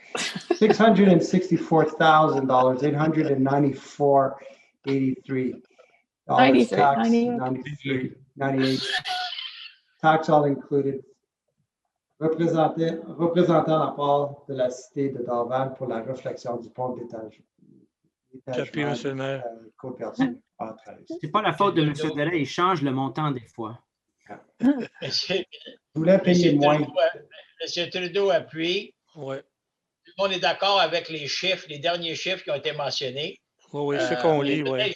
$664,894.83. 93, Tax 98. 98. Tax all included. Représentant la part de la cité de Dorval pour la réflexion du pont d'étagement. J'appuie, Monsieur le maire. Côte-Vertu. C'est pas la faute de M. Delay, il change le montant des fois. Monsieur Je voulais payer moins. Trudeau appuie. Oui. Tout le monde est d'accord avec les chiffres, les derniers chiffres qui ont été mentionnés. Oui, c'est qu'on lit, oui.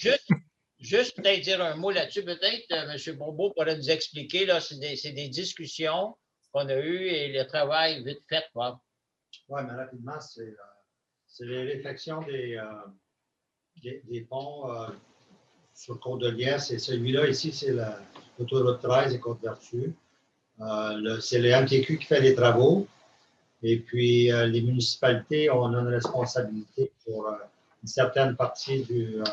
Juste peut-être dire un mot là-dessus. Peut-être, M. Bourbeau pourrait nous expliquer. C'est des discussions qu'on a eues et le travail vite fait. Oui, mais rapidement, c'est les réflexions des ponts sur Côte-de-Liesse. Et celui-là, ici, c'est l'autoroute 13 et Côte-Vertu. C'est le MTQ qui fait les travaux. Et puis, les municipalités, on a une responsabilité pour une certaine partie de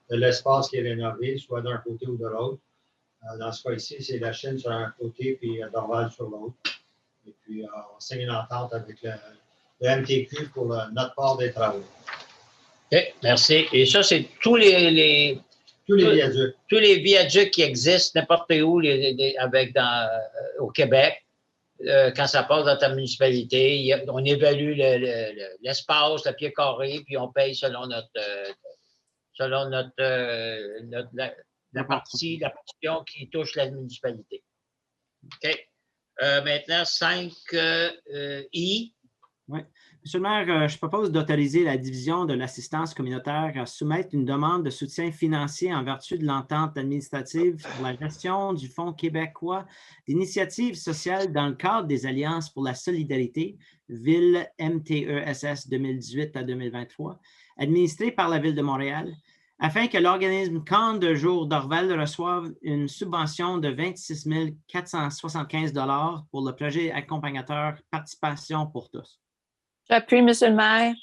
l'espace qui est rénové, soit d'un côté ou de l'autre. Dans ce cas-ci, c'est la Chine sur un côté puis Dorval sur l'autre. Et puis, on signe une entente avec le MTQ pour notre part des travaux. OK, merci. Et ça, c'est tous les viaducs. Tous les viaducs qui existent n'importe où au Québec. Quand ça passe dans ta municipalité, on évalue l'espace, le pied carré, puis on paye selon la portion qui touche la municipalité. OK. Maintenant, 5I. Oui. Monsieur le maire, je propose d'autoriser la division de l'assistance communautaire à soumettre une demande de soutien financier en vertu de l'entente administrative pour la gestion du Fonds québécois d'initiatives sociales dans le cadre des Alliances pour la solidarité, Ville MTESS 2018 à 2023, administrée par la Ville de Montréal, afin que l'organisme Camp de jour Dorval reçoive une subvention de 26 475 $ pour le projet accompagnateur Participation pour tous. J'appuie, Monsieur le maire.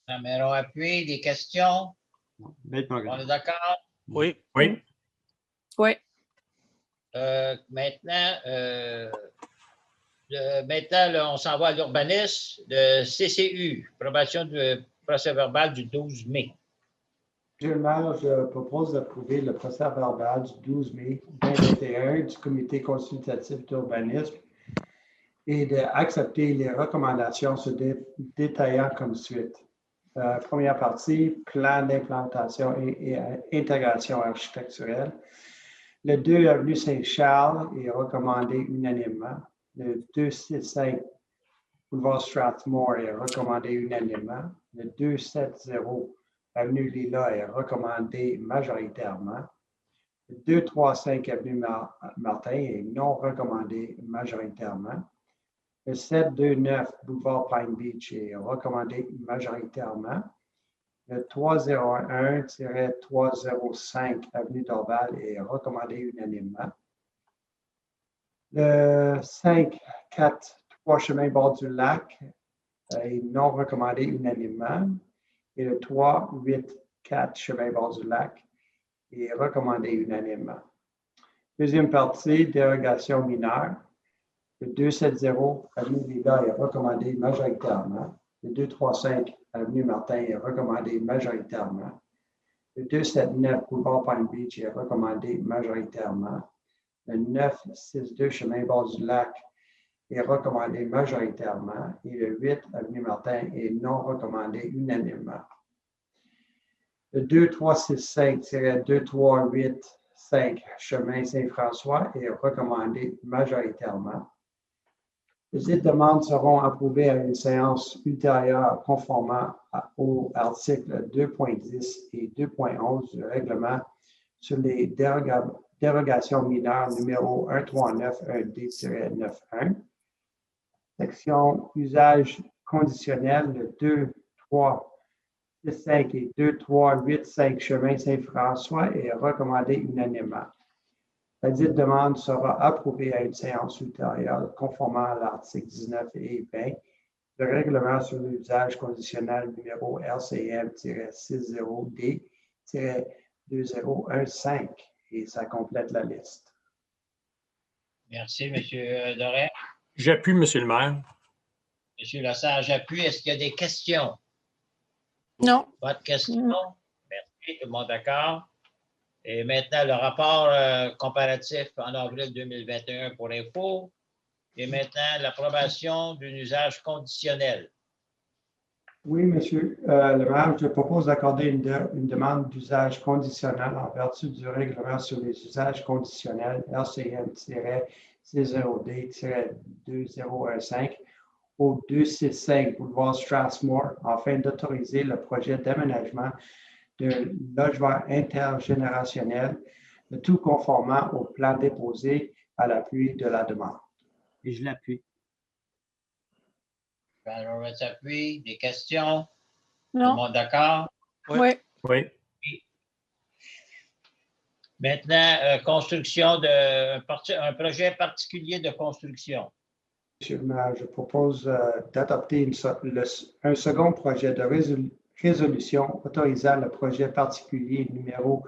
Numéro appui, des questions? Bel programme. On est d'accord? Oui. Oui. Oui. Maintenant, là, on s'en va à l'urbanisme, le CCU, approbation du procès-verbal du 12 mai. Monsieur le maire, je propose d'approuver le procès-verbal du 12 mai 2021 du Comité consultatif d'urbanisme et d'accepter les recommandations se détaillant comme suite. Première partie, plan d'implantation et intégration architecturelle. Le 2 avenue Saint-Charles est recommandé unanimement. Le 265 boulevard Strathmore est recommandé unanimement. Le 270 avenue Lila est recommandé majoritairement. Le 235 avenue Martin est non recommandé majoritairement. Le 729 boulevard Pine Beach est recommandé majoritairement. Le 301-305 avenue Dorval est recommandé unanimement. Le 543 chemin bord du lac est non recommandé unanimement. Et le 384 chemin bord du lac est recommandé unanimement. Deuxième partie, dérogation mineure. Le 270 avenue Lila est recommandé majoritairement. Le 235 avenue Martin est recommandé majoritairement. Le 279 boulevard Pine Beach est recommandé majoritairement. Le 962 chemin bord du lac est recommandé majoritairement. Et le 8 avenue Martin est non recommandé unanimement. Le 2365-2385 chemin Saint-François est recommandé majoritairement. Les demandes seront approuvées à une séance ultérieure conformément aux articles 2.10 et 2.11 du règlement sur les dérogations mineures numéro 139-1D-91. Section usage conditionnel, le 2.365 et 2.385 chemin Saint-François est recommandé unanimement. La dite demande sera approuvée à une séance ultérieure conformément à l'article 19 et 20 du règlement sur l'usage conditionnel numéro RCM-60D-2015 et ça complète la liste. Merci, M. Doré. J'appuie, Monsieur le maire. M. Lassard, j'appuie. Est-ce qu'il y a des questions? Non. Pas de questions? Merci, tout le monde d'accord. Et maintenant, le rapport comparatif en avril 2021 pour Info. Et maintenant, l'approbation d'un usage conditionnel. Oui, monsieur le maire, je propose d'accorder une demande d'usage conditionnel en vertu du règlement sur les usages conditionnels RCM-60D-2015 au 265 boulevard Strathmore afin d'autoriser le projet d'aménagement de logement intergénérationnel, le tout conformant au plan déposé à l'appui de la demande. Et je l'appuie. Alors, on s'appuie. Des questions? Non. Tout le monde d'accord? Oui. Oui. Maintenant, construction un projet particulier de construction. Monsieur le maire, je propose d'adopter un second projet de résolution autorisant le projet particulier numéro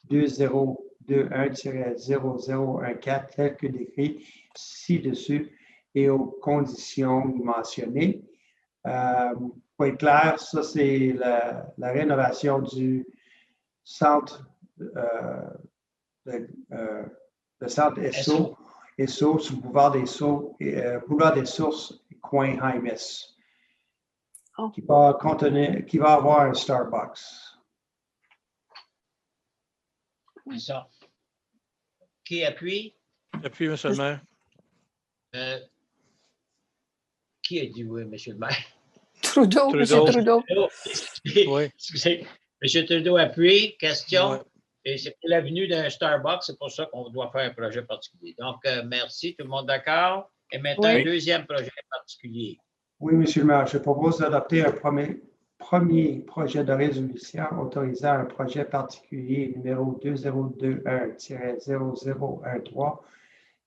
2021-0014 tel que décrit ci-dessus et aux conditions mentionnées. Pour être clair, ça c'est la rénovation du centre, le centre Esso sur le boulevard des Sources, coin Jaimes, qui va avoir un Starbucks. C'est ça. Qui appuie? J'appuie, M. le maire. Qui a dit oui, M. le maire? Trudeau, M. Trudeau. Oui. Excusez. M. Trudeau appuie. Question. Oui. Et c'est pour l'avenue d'un Starbucks. C'est pour ça qu'on doit faire un projet particulier. Donc, merci. Tout le monde d'accord? Et maintenant, Oui. un deuxième projet particulier. Oui, M. le maire, je propose d'adopter un premier projet de résolution autorisant un projet particulier numéro 2021-0013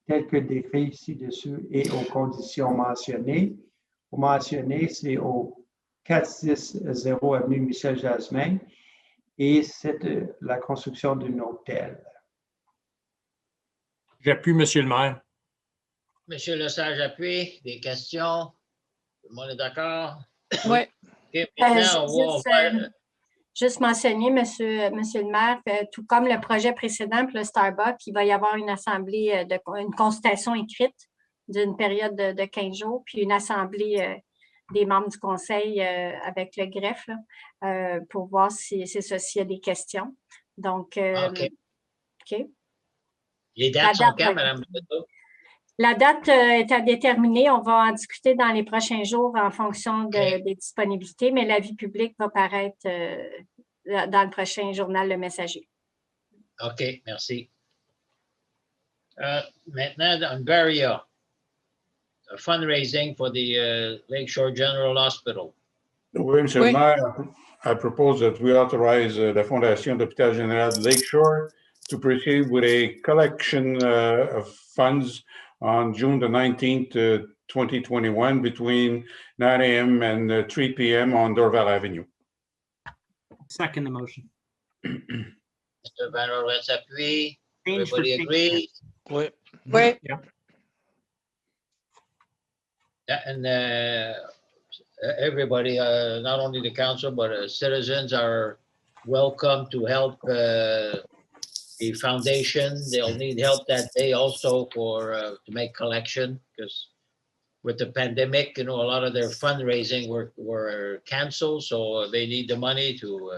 tel que décrit ci-dessus et aux conditions mentionnées. Pour mentionner, c'est au 460 avenue Michel Jasmin et c'est la construction d'un hôtel. J'appuie, M. le maire. Monsieur Lesage appuie. Des questions? Tout le monde est d'accord? Oui. OK, maintenant, on va... Juste mentionner, monsieur le maire, tout comme le projet précédent pour le Starbucks, il va y avoir une assemblée, une consultation écrite d'une période de 15 jours, puis une assemblée des membres du conseil avec le greffe là, pour voir si c'est ça, s'il y a des questions. Donc, OK. OK. Les dates sont quand, Mme Legault? La date est à déterminer. On va en discuter dans les prochains jours en fonction des disponibilités, mais l'avis public va paraître dans le prochain journal Le Messager. OK, merci. Maintenant, dans Barria, fundraising for the Lakeshore General Hospital. Oui, M. le maire, I propose that we authorize la Fondation d'Hôpital Général de Lakeshore to proceed with a collection of funds on June the 19th, 2021, between 9 a.m. and 3 p.m. on Dorval Avenue. Second the motion. Mr. Van Orens appuie. Change for Everybody change. agree? Oui. Oui. And everybody, not only the council, but citizens are welcome to help the foundation. They'll need help that day also for to make collection, because with the pandemic, you know, a lot of their fundraising were canceled, so they need the money to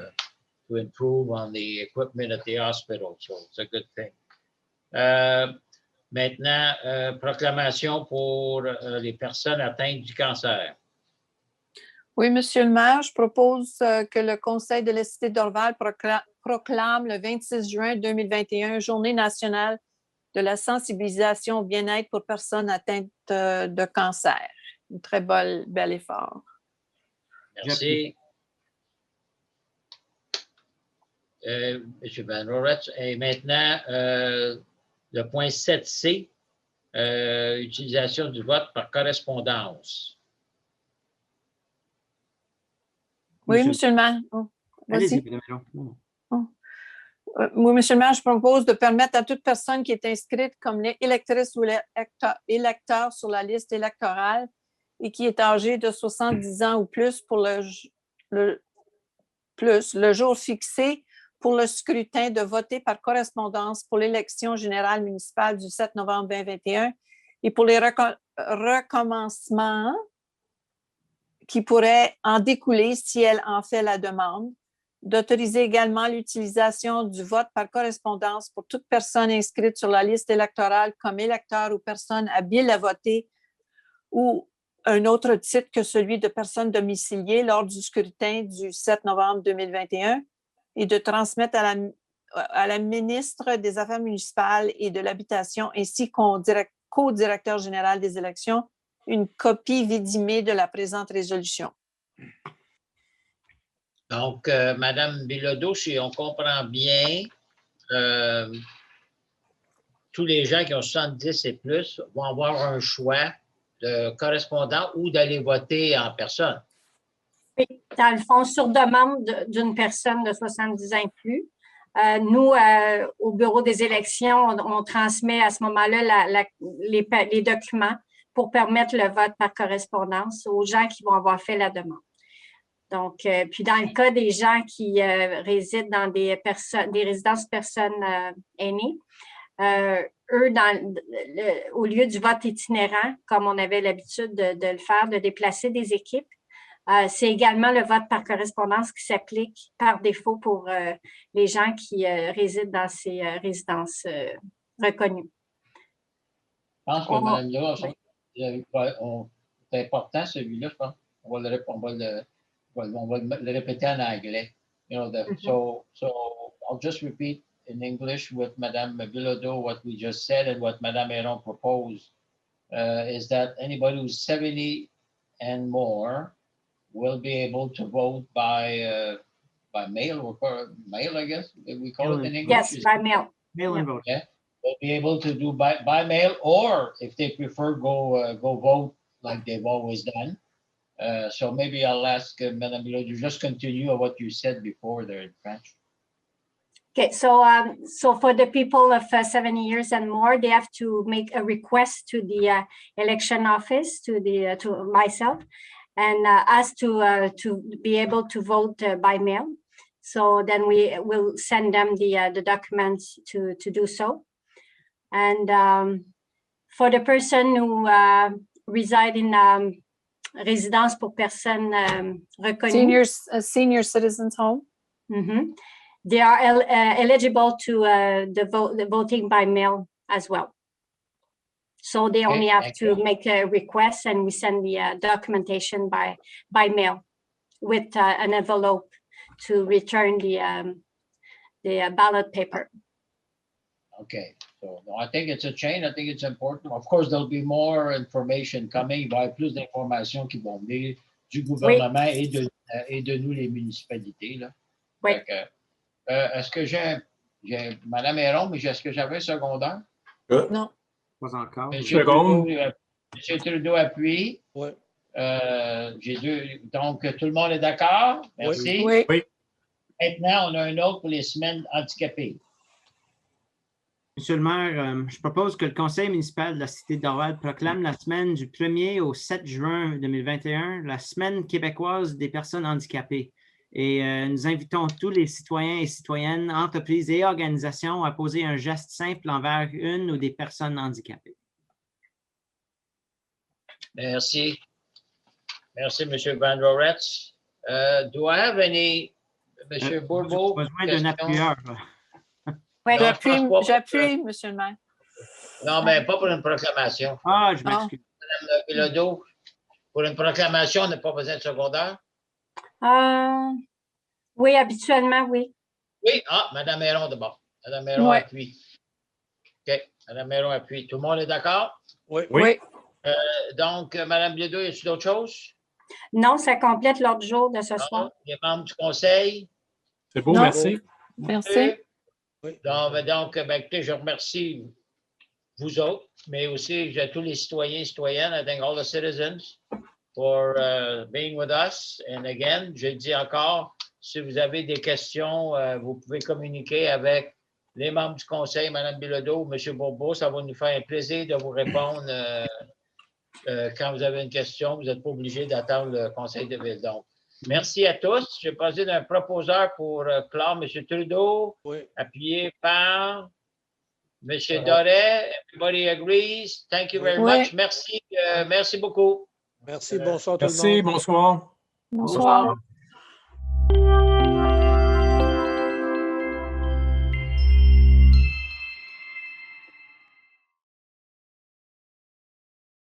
improve on the equipment at the hospital. So it's a good thing. Maintenant, proclamation pour les personnes atteintes du cancer. Oui, Monsieur le maire, je propose que le Conseil de la Cité d'Orval proclame le 26 juin 2021 Journée nationale de la sensibilisation au bien-être pour personnes atteintes de cancer. Un très bel effort. Merci. M. Van Orens. Et maintenant, le point 7C, utilisation du vote par correspondance. Oui, Monsieur le maire. Oh, Allez-y, vas-y. Madame Mélenchon. Oui, Monsieur le maire, je propose de permettre à toute personne qui est inscrite comme électrice ou électeur sur la liste électorale et qui est âgée de 70 ans ou plus pour le jour fixé pour le scrutin de voter par correspondance pour l'élection générale municipale du 7 novembre 2021 et pour les recommencements qui pourraient en découler si elle en fait la demande, d'autoriser également l'utilisation du vote par correspondance pour toute personne inscrite sur la liste électorale comme électeur ou personne habile à voter ou un autre titre que celui de personne domiciliée lors du scrutin du 7 novembre 2021 et de transmettre à la ministre des Affaires municipales et de l'Habitation ainsi qu'au co-directeur général des élections une copie vidimée de la présente résolution. Donc, Madame Bilodeau, si on comprend bien, tous les gens qui ont 70 et plus vont avoir un choix de correspondant ou d'aller voter en personne. Oui, dans le fond, sur demande d'une personne de 70 ans et plus. Nous, au bureau des élections, on transmet à ce moment-là les documents pour permettre le vote par correspondance aux gens qui vont avoir fait la demande. Donc, puis dans le cas des gens qui résident dans des résidences personnes aînées, eux, au lieu du vote itinérant, comme on avait l'habitude de le faire, de déplacer des équipes, c'est également le vote par correspondance qui s'applique par défaut pour les gens qui résident dans ces résidences reconnues. Je pense que Mme Léa, c'est important celui-là, je pense. On va le répéter en anglais. You know, so I'll just repeat in English with Mme Bilodeau what we just said and what Mme Héron proposed is that anybody who's 70 and more will be able to vote by mail or mail, I guess we call it in English. Yes, by mail. Mail-in vote. Yeah, they'll be able to do by mail, or if they prefer, go vote like they've always done. So maybe I'll ask Madame Bilodeau to just continue on what you said before there in French. Okay, so for the people of 70 years and more, they have to make a request to the election office, to myself, and ask to be able to vote by mail. So then we will send them the documents to do so. And for the person who reside in résidence pour personnes reconnues, Senior citizens home. They are eligible to the voting by mail as well. So they only have to make a request, and we send the documentation by mail with an envelope to return the ballot paper. Okay, so no, I think it's a chain. I think it's important. Of course, there'll be more information coming. Il va y avoir plus d'informations qui vont venir du gouvernement et de nous, les municipalités. Là. Oui. Est-ce que j'ai Mme Héron, mais est-ce que j'avais un secondaire? Non. Pas encore. Monsieur Trudeau appuie. Oui. J'ai deux. Donc, tout le monde est d'accord? Merci. Oui. Maintenant, on a un autre pour les semaines handicapées. Monsieur le maire, je propose que le conseil municipal de la Cité de Dorval proclame la semaine du 1er au 7 juin 2021 la semaine québécoise des personnes handicapées. Et nous invitons tous les citoyens et citoyennes, entreprises et organisations à poser un geste simple envers une ou des personnes handicapées. Merci. Merci, M. Van Roretz. Do I have any, M. Bourbeau? Besoin d'un appuyeur. Oui, j'appuie, Monsieur le maire. Non, mais pas pour une proclamation. Ah, je m'excuse. Madame Bilodeau, pour une proclamation, on n'a pas besoin de secondaire? Oui, habituellement, oui. Oui, Mme Héron d'abord. Mme Héron appuie. OK, Mme Héron appuie. Tout le monde est d'accord? Oui. Donc, Mme Bilodeau, y a-t-il d'autres choses? Non, ça complète l'ordre du jour de ce soir. Les membres du conseil? C'est beau, merci. Merci. Donc, écoutez, je remercie vous autres, mais aussi tous les citoyens et citoyennes. I thank all the citizens for being with us. And again, je dis encore, si vous avez des questions, vous pouvez communiquer avec les membres du conseil, Mme Bilodeau, M. Bourbeau. Ça va nous faire un plaisir de vous répondre quand vous avez une question. Vous n'êtes pas obligé d'attendre le conseil de ville. Donc, merci à tous. Je vais passer d'un proposeur pour clore M. Trudeau, appuyé par M. Doré. Everybody agrees. Thank you very much. Merci. Merci beaucoup. Merci. Bonsoir tout le monde. Merci. Bonsoir. Bonsoir.